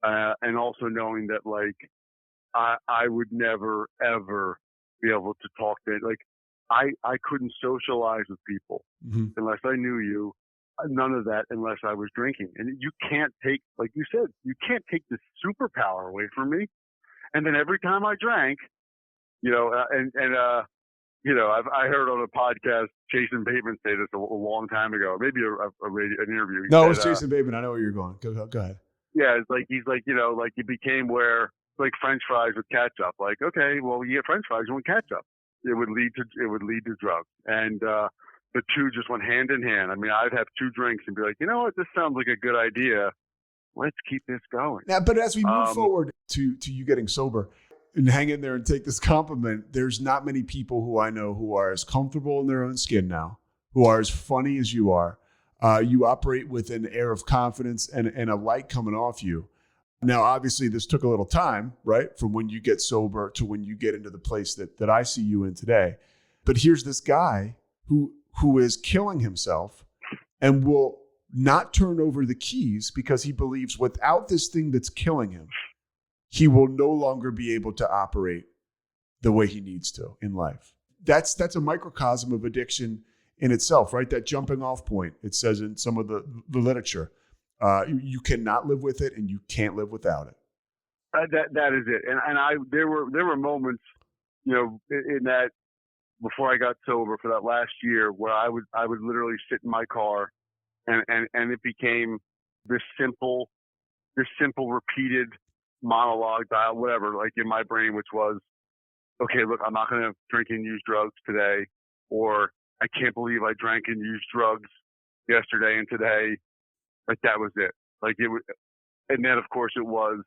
And also knowing that, like, I would never, ever be able to talk to, like, I couldn't socialize with people unless I knew you. None of that unless I was drinking. And you can't take, like you said, you can't take this superpower away from me. And then every time I drank, I heard on a podcast Jason Bateman say this a long time ago, maybe an interview. No, it was Jason Bateman. I know where you're going. Go ahead. Yeah, it's like he's like, like it became where like French fries with ketchup. Like, okay, well, you get French fries, you want ketchup. It would lead to drugs, and the two just went hand in hand. I mean, I'd have 2 drinks and be like, you know what, this sounds like a good idea. Let's keep this going. Now, but as we move forward to you getting sober and hang in there and take this compliment, there's not many people who I know who are as comfortable in their own skin now, who are as funny as you are. You operate with an air of confidence and a light coming off you. Now, obviously, this took a little time, right? From when you get sober to when you get into the place that I see you in today. But here's this guy who is killing himself and will not turn over the keys because he believes without this thing that's killing him, he will no longer be able to operate the way he needs to in life. That's a microcosm of addiction in itself, right? That jumping off point, it says in some of the literature, you cannot live with it and you can't live without it. That is it. And there were moments, in that, before I got sober for that last year, where I would literally sit in my car and it became this simple repeated monologue dial, whatever, like in my brain, which was, okay, look, I'm not going to drink and use drugs today, or I can't believe I drank and used drugs yesterday and today. Like, that was it. Like, it was, and then of course it was,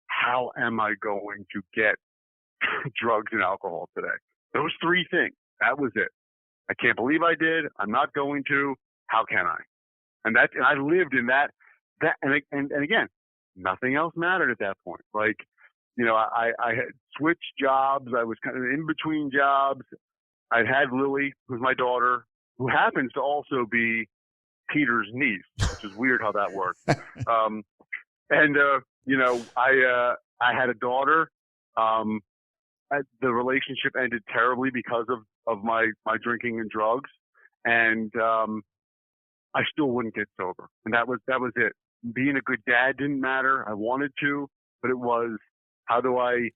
how am I going to get drugs and alcohol today? Those 3 things. That was it. I can't believe I did. I'm not going to. How can I? And I lived in that, and again, nothing else mattered at that point. Like, I had switched jobs. I was kind of in between jobs. I had Lily, who's my daughter, who happens to also be Peter's niece, which is weird how that works. I had a daughter. The relationship ended terribly because of my drinking and drugs, and I still wouldn't get sober, and that was it. Being a good dad didn't matter. I wanted to, but it was how do I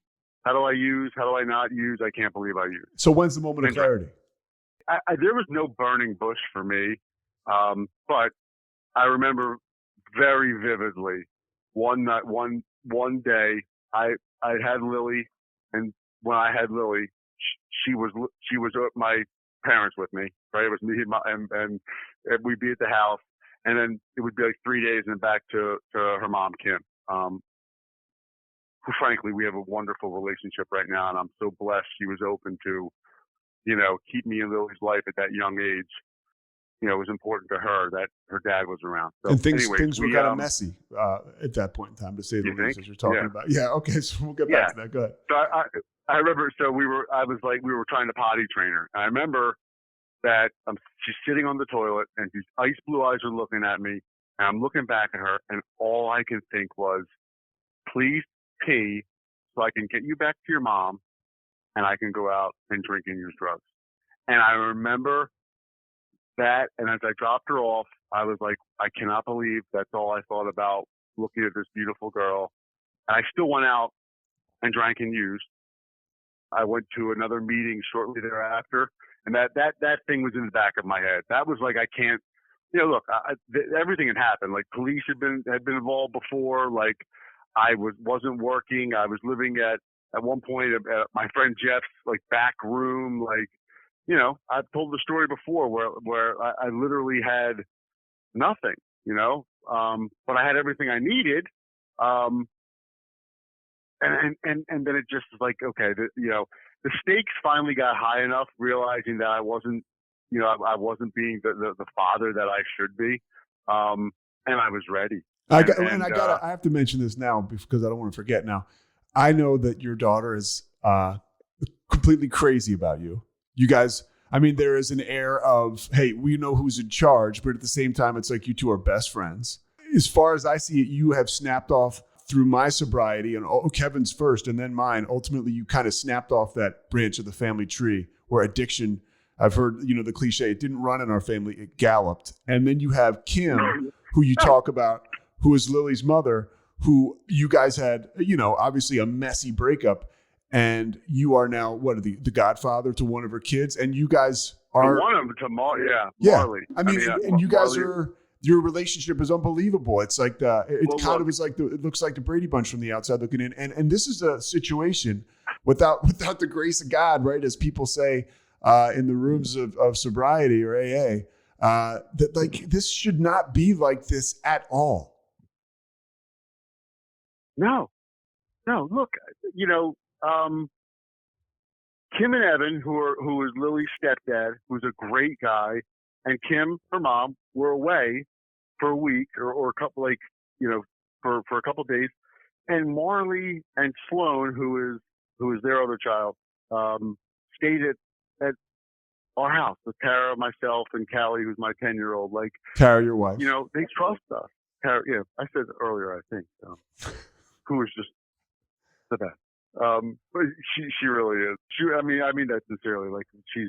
use? How do I not use? I can't believe I used. So when's the moment of clarity? There was no burning bush for me, but I remember very vividly one day I had Lily, and when I had Lily, she was my parents with me, right? It was me and we'd be at the house, and then it would be like 3 days and back to her mom, Kim, who frankly we have a wonderful relationship right now, and I'm so blessed she was open to, keep me in Lily's life at that young age. It was important to her that her dad was around. So, and things were kind of messy at that point in time, to say the least, as you're talking about. Yeah. Okay. So we'll get back to that. Go ahead. So I remember. So we were trying to potty train her. I remember that she's sitting on the toilet and these ice blue eyes are looking at me, and I'm looking back at her, and all I can think was, please pee so I can get you back to your mom, and I can go out and drink and use drugs. And I remember that, and as I dropped her off, I was like, I cannot believe that's all I thought about, looking at this beautiful girl. And I still went out and drank and used. I went to another meeting shortly thereafter, and that thing was in the back of my head. That was like, I can't, look, everything had happened. Like police had been involved before. Like I wasn't working. I was living at one point at my friend Jeff's like back room. Like, I've told the story before where I literally had nothing, but I had everything I needed. And then it just was like, okay, the stakes finally got high enough, realizing that I wasn't being the father that I should be. And I was ready. I have to mention this now because I don't want to forget now. I know that your daughter is completely crazy about you. You guys, I mean, there is an air of, hey, we know who's in charge, but at the same time, it's like you two are best friends. As far as I see it, you have snapped off through my sobriety, and Kevin's first and then mine. Ultimately, you kind of snapped off that branch of the family tree where addiction, I've heard, the cliche, it didn't run in our family, it galloped. And then you have Kim, who you talk about, who is Lily's mother, who you guys had, obviously a messy breakup. And you are now the godfather to one of her kids, and you guys are one of them to Marley. I mean, and you guys are, your relationship is unbelievable. It's like it looks like the Brady Bunch from the outside looking in. And this is a situation without the grace of God, right? As people say in the rooms of sobriety or AA, that like this should not be like this at all. No, look, Kim and Evan, who is Lily's stepdad, who's a great guy, and Kim, her mom, were away for a week or a couple, for a couple of days, and Marley and Sloan, who is their other child, stayed at our house with Tara, myself, and Callie, who's my 10-year-old. Like Tara, your wife. They trust us. Tara, I said earlier, I think, who is just the best. But she really is. I mean that sincerely. Like she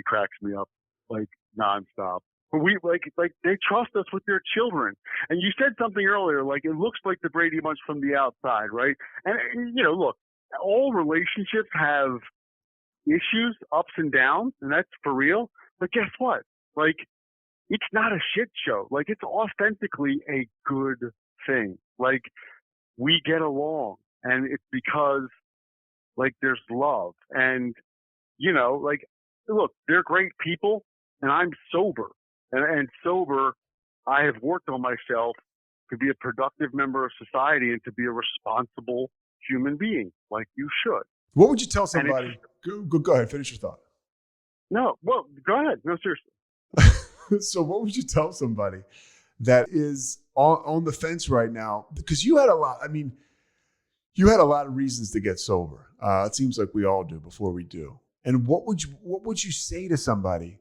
cracks me up like nonstop. But we like they trust us with their children. And you said something earlier, like it looks like the Brady Bunch from the outside, right? And look, all relationships have issues, ups and downs, and that's for real. But guess what? Like it's not a shit show. Like it's authentically a good thing. Like we get along, and it's because like there's love, and like look, they're great people, and I'm sober, and sober, I have worked on myself to be a productive member of society and to be a responsible human being, like you should. What would you tell somebody? Go ahead, finish your thought. No, well, go ahead. No, seriously. So what would you tell somebody that is on the fence right now? Because you had a lot. I mean, You had a lot of reasons to get sober. It seems like we all do before we do. And what would you say to somebody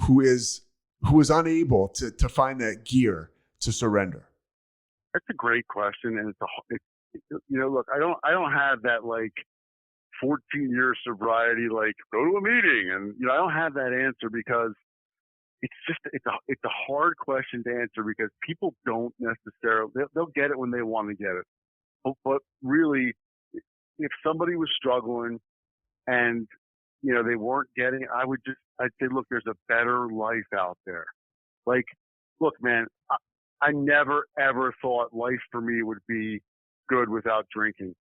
who is unable to find that gear to surrender? That's a great question, and look, I don't have that like 14 years sobriety, like go to a meeting, and I don't have that answer because it's a hard question to answer because people don't necessarily they'll get it when they want to get it. But really, if somebody was struggling and they weren't getting it, I'd say, look, there's a better life out there. Like, look, man, I never ever thought life for me would be good without drinking.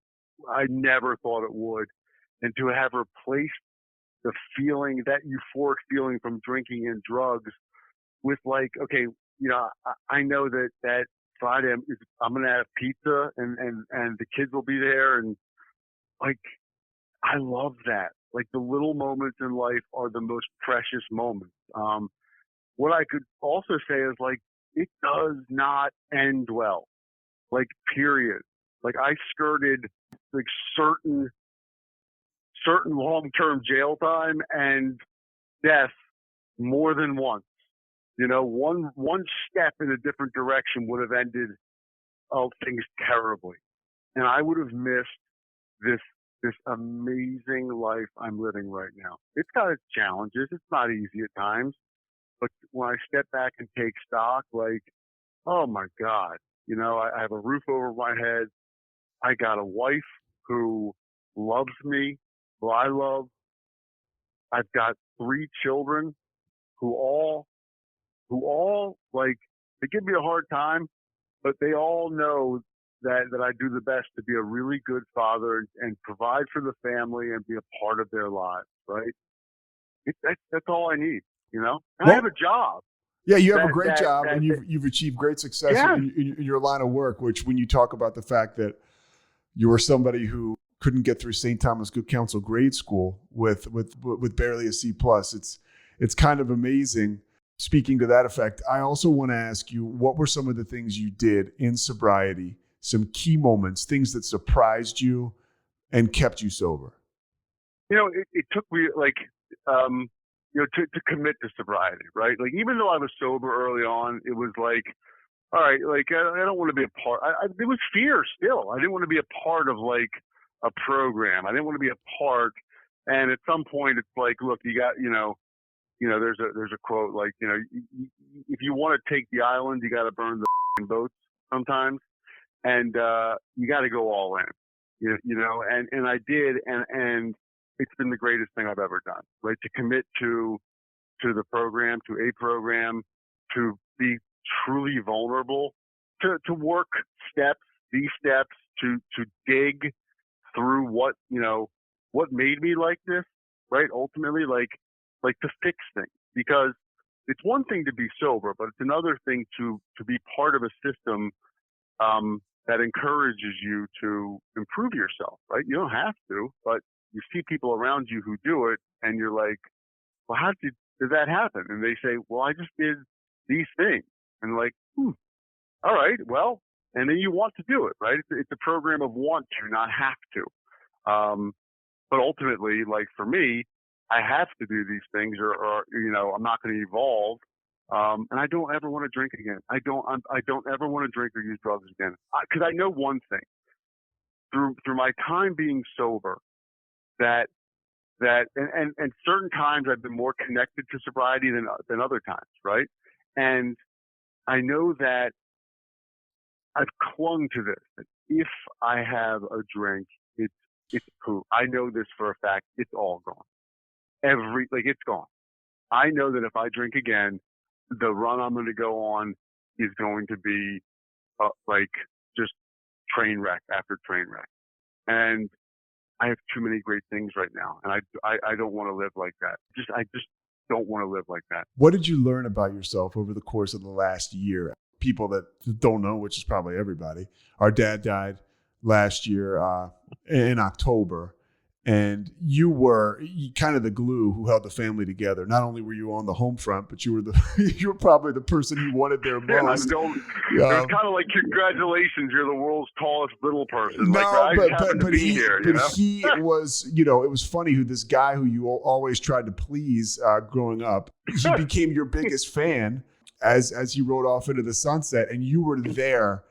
I never thought it would, and to have replaced the feeling, that euphoric feeling from drinking and drugs, with like, okay, I know that Friday I'm gonna have pizza and the kids will be there, and like I love that. Like the little moments in life are the most precious moments. What I could also say is like it does not end well. Like period. Like I skirted like certain long-term jail time and death more than once. One step in a different direction would have ended things terribly. And I would have missed this amazing life I'm living right now. It's got its challenges. It's not easy at times. But when I step back and take stock, like, oh my God, I have a roof over my head. I got a wife who loves me, who I love. I've got 3 children who all like, they give me a hard time, but they all know that I do the best to be a really good father and provide for the family and be a part of their lives, right? That's all I need, And I have a job. Yeah, you have a great job, and you've achieved great success in your line of work, which when you talk about the fact that you were somebody who couldn't get through St. Thomas Good Counsel grade school with barely a C+, it's kind of amazing. Speaking to that effect, I also want to ask you, what were some of the things you did in sobriety, some key moments, things that surprised you and kept you sober? It took me like, to commit to sobriety, right? Like, even though I was sober early on, it was like, all right, like, I don't want to be a part. There was fear still. I didn't want to be a part of like a program. I didn't want to be a part. And at some point, it's like, look, you got, there's a quote like, if you want to take the island, you got to burn the boats sometimes, and you got to go all in, and I did, and it's been the greatest thing I've ever done, right? To commit to the program, to a program, to be truly vulnerable, to work these steps, to dig through what made me like this, right? Ultimately, like to fix things, because it's one thing to be sober, but it's another thing to be part of a system that encourages you to improve yourself, right? You don't have to, but you see people around you who do it, and you're like, well, how did that happen? And they say, well, I just did these things. And like, all right, well, and then you want to do it, right? It's a program of want to, not have to. But ultimately, like for me, I have to do these things, or I'm not going to evolve. And I don't ever want to drink again. I don't ever want to drink or use drugs again. Because I know one thing through my time being sober, that and certain times I've been more connected to sobriety than other times, right? And I know that I've clung to this. That if I have a drink, it's poop. I know this for a fact. It's all gone. It's gone. I know that if I drink again, the run I'm going to go on is going to be like just train wreck after train wreck. And I have too many great things right now, and I don't want to live like that. I just don't want to live like that. What did you learn about yourself over the course of the last year? People that don't know, which is probably everybody, our dad died last year in October. And you were kind of the glue who held the family together. Not only were you on the home front, but you were you were probably the person he wanted there most. It was kind of like, congratulations, you're the world's tallest little person. No, like, I but happened to be here. He was, it was funny who this guy who you always tried to please growing up, he became your biggest fan as he rode off into the sunset, and you were there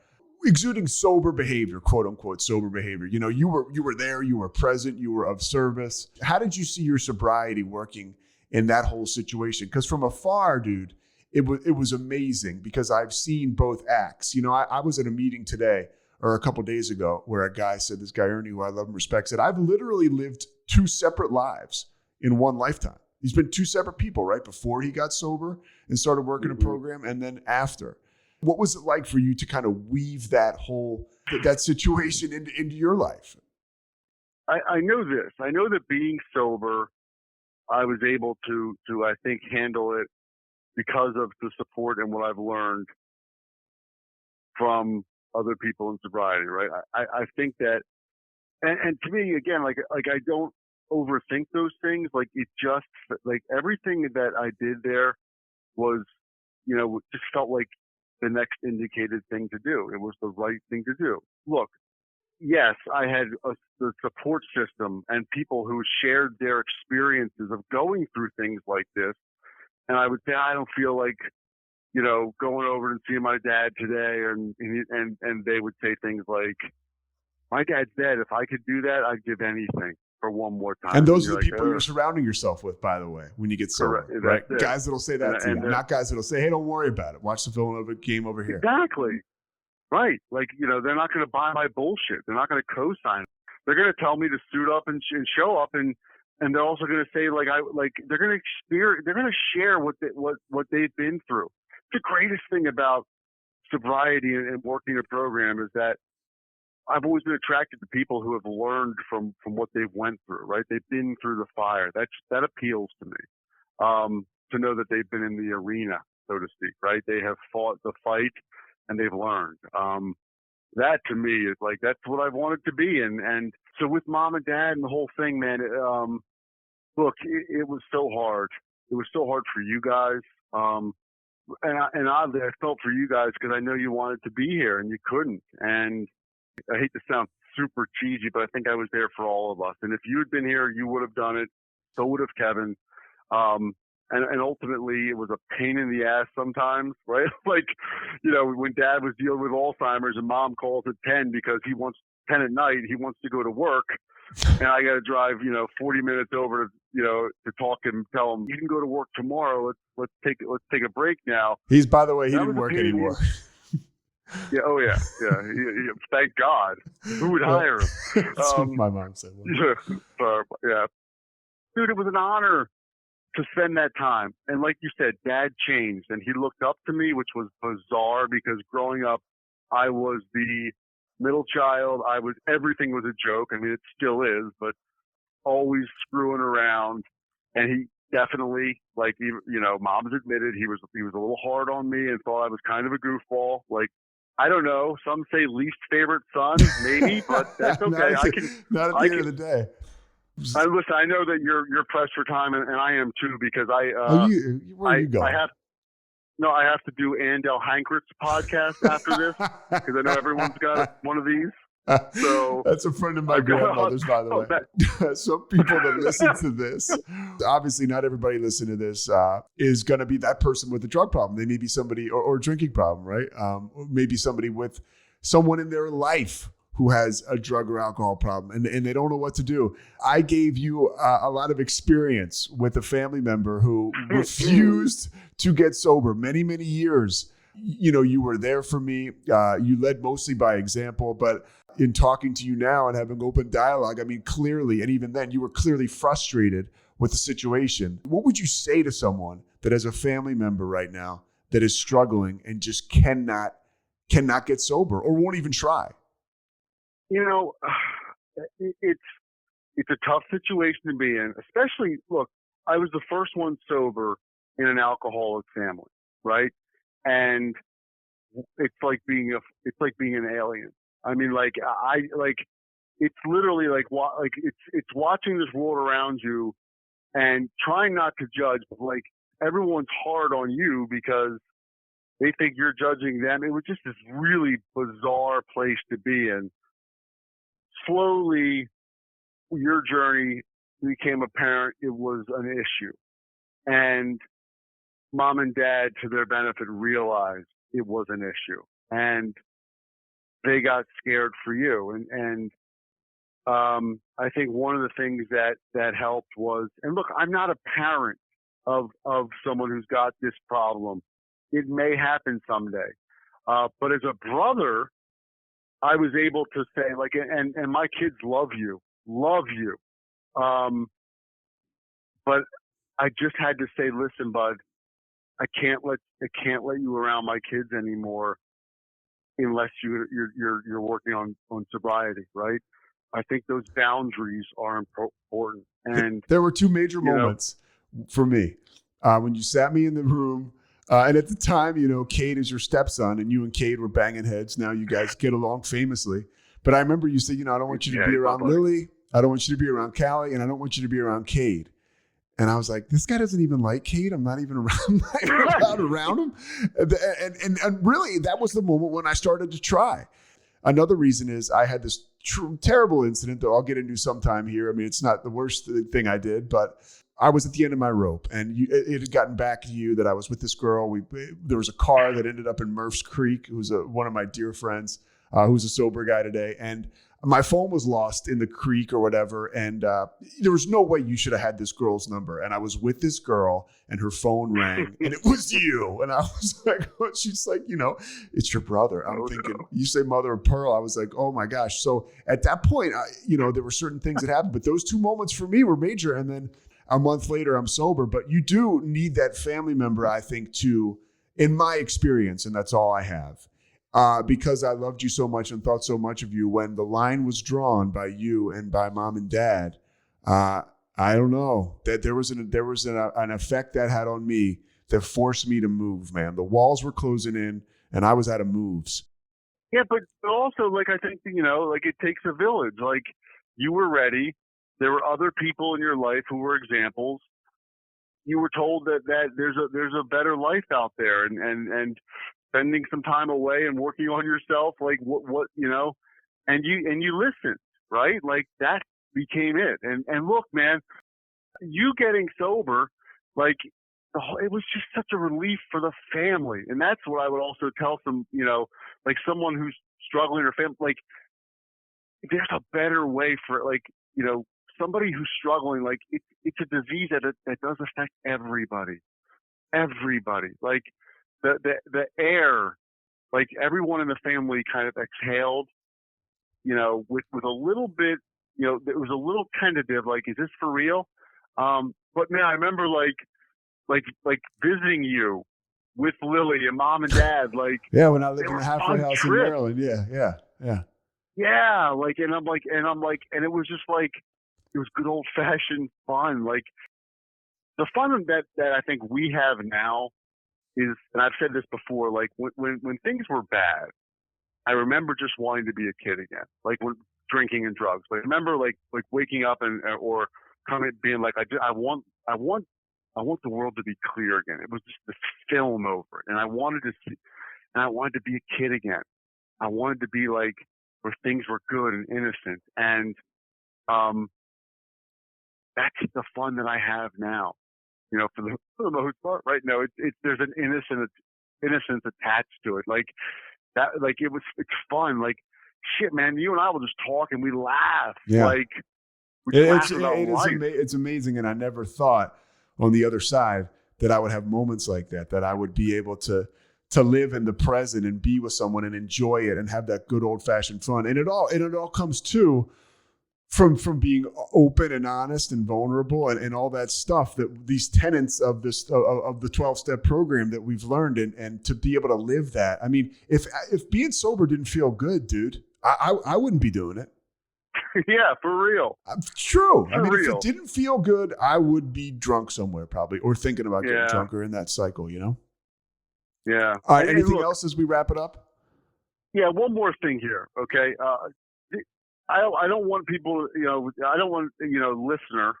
exuding sober behavior, quote unquote, sober behavior. You were there, you were present, you were of service. How did you see your sobriety working in that whole situation? Because from afar, dude, it was amazing because I've seen both acts. I was at a meeting today or a couple days ago where a guy said, this guy Ernie, who I love and respect, said, I've literally lived two separate lives in one lifetime. He's been two separate people, right? Before he got sober and started working a program, and then after. What was it like for you to kind of weave that situation into your life? I know this. I know that being sober, I was able to I think handle it because of the support and what I've learned from other people in sobriety, right? I think that, and to me, again, like I don't overthink those things. Like, it just, like, everything that I did there was, just felt like the next indicated thing to do. It was the right thing to do. Look, yes, I had the support system and people who shared their experiences of going through things like this. And I would say, I don't feel like, going over and seeing my dad today, and they would say things like, my dad's dead. If I could do that, I'd give anything for one more time. And those are the people you're surrounding yourself with, by the way, when you get sober, right? Guys that'll say that to you, not guys that'll say, hey, don't worry about it. Watch the Villanova game over here. Exactly. Right. Like, they're not going to buy my bullshit. They're not going to co-sign it. They're going to tell me to suit up and show up, and they're also going to say, they're going to share what they've been through. The greatest thing about sobriety and working a program is that I've always been attracted to people who have learned from what they've went through, right? They've been through the fire. That appeals to me, to know that they've been in the arena, so to speak, right? They have fought the fight and they've learned. That to me is like, that's what I've wanted to be. And so with mom and dad and the whole thing, man, look, it was so hard. It was so hard for you guys. And oddly, I felt for you guys because I know you wanted to be here and you couldn't. And I hate to sound super cheesy, but I think I was there for all of us. And if you had been here, you would have done it. So would have Kevin. And ultimately, it was a pain in the ass sometimes, right? Like, when dad was dealing with Alzheimer's and mom calls at 10 because 10 at night, he wants to go to work. And I got to drive, 40 minutes over to talk and tell him, you can go to work tomorrow. Let's take a break now. By the way, he didn't work anymore. Yeah. Oh yeah. Yeah. Thank God. Who would hire him? That's what my mom said. Yeah. Dude, it was an honor to spend that time. And like you said, dad changed and he looked up to me, which was bizarre because growing up, I was the middle child. Everything was a joke. I mean, it still is, but always screwing around. And he definitely, like, mom's admitted he was a little hard on me and thought I was kind of a goofball. Like, I don't know. Some say least favorite son, maybe, but that's okay. Not at the end of the day. Listen, I know that you're pressed for time, and I am too, because where are you going? I have to do Andel Hankrit's podcast after this because I know everyone's got one of these. So that's a friend of my grandmother's, by the way. Some people that listen to this, obviously not everybody listening to this is going to be that person with a drug problem. They may be somebody or drinking problem, right? Or maybe somebody with someone in their life who has a drug or alcohol problem and they don't know what to do. I gave you a lot of experience with a family member who refused to get sober many, many years. You were there for me. You led mostly by example, but in talking to you now and having open dialogue, I mean, clearly, and even then, you were clearly frustrated with the situation. What would you say to someone that has a family member right now that is struggling and just cannot get sober or won't even try? It's a tough situation to be in, especially, look, I was the first one sober in an alcoholic family, right? And it's like being an alien. I mean, it's literally like it's watching this world around you and trying not to judge, but like everyone's hard on you because they think you're judging them. It was just this really bizarre place to be in. Slowly, your journey became apparent it was an issue. And mom and dad, to their benefit, realized it was an issue. And they got scared for you. And I think one of the things that helped was, and look, I'm not a parent of someone who's got this problem. It may happen someday. But as a brother, I was able to say, like, and my kids love you. But I just had to say, listen, bud, I can't let you around my kids anymore unless you're working on sobriety, right? I think those boundaries are important. And there were two major moments for me when you sat me in the room. And at the time, Cade is your stepson, and you and Cade were banging heads. Now you guys get along famously. But I remember you said, I don't want you to be around Lily. I don't want you to be around Callie, and I don't want you to be around Cade. And I was like, this guy doesn't even like Cade. I'm not even allowed around him. And really, that was the moment when I started to try. Another reason is I had this terrible incident that I'll get into sometime here. I mean, it's not the worst thing I did, but I was at the end of my rope, and it had gotten back to you that I was with this girl. There was a car that ended up in Murph's Creek, who's one of my dear friends, who's a sober guy today. And my phone was lost in the creek or whatever. And there was no way you should have had this girl's number. And I was with this girl, and her phone rang, and it was you. And I was like, she's like, it's your brother. I'm thinking, you say mother of pearl. I was like, oh my gosh. So at that point, there were certain things that happened, but those two moments for me were major. And then a month later, I'm sober. But you do need that family member, I think, too, in my experience, and that's all I have. Because I loved you so much and thought so much of you. When the line was drawn by you and by mom and dad, I don't know, that there was an effect that had on me that forced me to move, man. The walls were closing in, and I was out of moves. Yeah, but also, like, I think, like, it takes a village. Like, you were ready. There were other people in your life who were examples. You were told that there's a better life out there, and spending some time away and working on yourself, like what and you listened, right? Like, that became it. And look, man, you getting sober, like, it was just such a relief for the family. And that's what I would also tell some, like, someone who's struggling or family, like, there's a better way for, like, somebody who's struggling. Like, it's a disease that does affect everybody. Like, the air, like, everyone in the family kind of exhaled, with a little bit, it was a little tentative, like, is this for real? But man, I remember like visiting you with Lily and mom and dad, like, yeah, when I lived in the halfway house in Maryland. Yeah. Like, and it was just like, it was good old fashioned fun. Like, the fun that I think we have now is, and I've said this before, like, when things were bad, I remember just wanting to be a kid again, like, when drinking and drugs. But I remember like waking up or coming, being like, I want the world to be clear again. It was just this film over it, and I wanted to see, and I wanted to be a kid again. I wanted to be like where things were good and innocent, and that's the fun that I have now. For the most part, right now, there's an innocence attached to it. Like that, like, it's fun. Like, shit, man, you and I will just talk and we laugh. Yeah. Like, we laugh about life. It's amazing. And I never thought on the other side that I would have moments like that I would be able to live in the present and be with someone and enjoy it and have that good old fashioned fun. And it all comes too from being open and honest and vulnerable and all that stuff, that these tenets of this of the 12-step program that we've learned, and to be able to live that. I mean, if being sober didn't feel good, dude, I wouldn't be doing it. Yeah, for real. True. I mean, if it didn't feel good, I would be drunk somewhere probably, or thinking about getting drunk, or in that cycle, Yeah. All right. Anything else as we wrap it up? Yeah. One more thing here. Okay. I don't want people, I don't want, listener,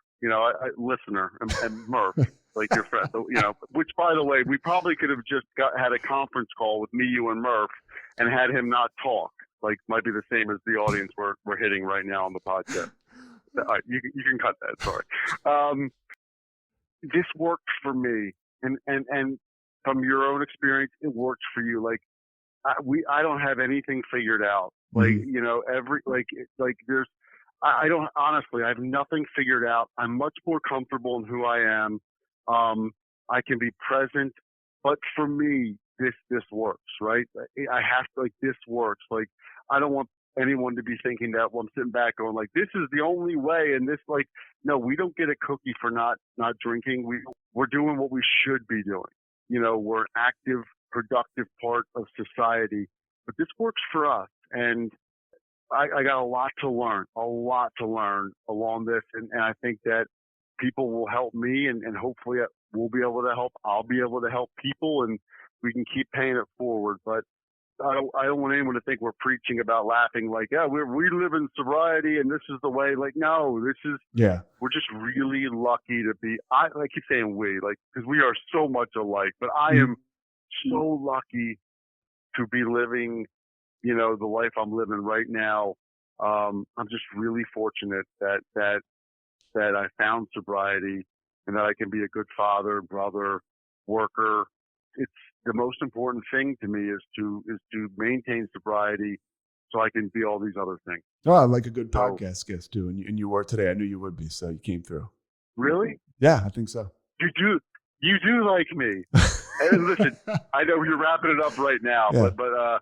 listener and Murph, like your friend, which by the way, we probably could have just had a conference call with me, you and Murph and had him not talk. Like might be the same as the audience we're hitting right now on the podcast. All right, you can cut that. Sorry. This worked for me, and from your own experience, it worked for you. Like I don't have anything figured out. Like there's I don't honestly. I have nothing figured out. I'm much more comfortable in who I am. I can be present, but for me, this works, right? I have to this works. Like I don't want anyone to be thinking that I'm sitting back going like, this is the only way. And this no, we don't get a cookie for not drinking. We're doing what we should be doing. We're an active, productive part of society, but this works for us. And I got a lot to learn along this. And I think that people will help me and hopefully we'll be able to help. I'll be able to help people and we can keep paying it forward. But I don't want anyone to think we're preaching about laughing like, yeah, we live in sobriety and this is the way. Like, no, we're just really lucky to be, I keep saying we, because we are so much alike, but I am so lucky to be living, the life I'm living right now. I'm just really fortunate that I found sobriety and that I can be a good father, brother, worker. It's the most important thing to me is to maintain sobriety so I can be all these other things. Oh, I like a good podcast guest too. And you were today. I knew you would be, so you came through. Really? Yeah, I think so. You do like me. And listen, I know you're wrapping it up right now, yeah. but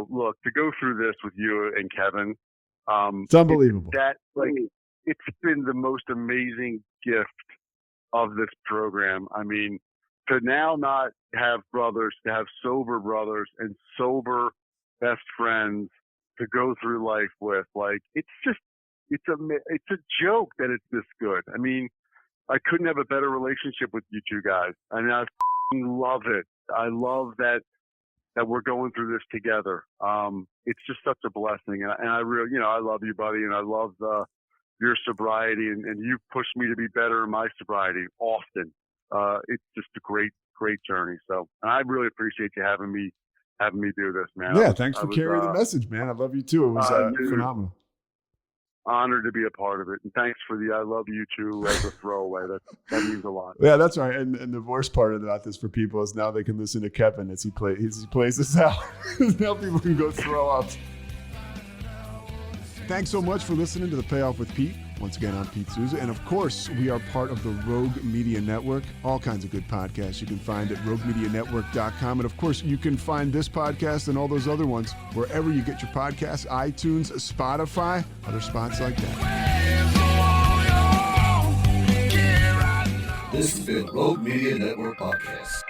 look, to go through this with you and Kevin, it's unbelievable. It's been the most amazing gift of this program. I mean, to now not have brothers, to have sober brothers and sober best friends to go through life with, it's a joke that it's this good. I mean, I couldn't have a better relationship with you two guys. I mean, I love it. I love that we're going through this together. It's just such a blessing. And I really, I love you, buddy. And I love your sobriety and you've pushed me to be better in my sobriety often. It's just a great journey. So, and I really appreciate you having me do this, man. Yeah. Thanks for carrying the message, man. I love you too. It was phenomenal. Honored to be a part of it. And thanks for the I love you too as a throwaway. That means a lot. Yeah, that's right. And the worst part about this for people is now they can listen to Kevin as he plays this out. Now people can go throw up. Thanks so much for listening to the Payoff with Pete. Once again, I'm Pete Sousa. And of course, we are part of the Rogue Media Network. All kinds of good podcasts you can find at roguemedianetwork.com. And of course, you can find this podcast and all those other ones wherever you get your podcasts, iTunes, Spotify, other spots like that. This has been Rogue Media Network Podcast.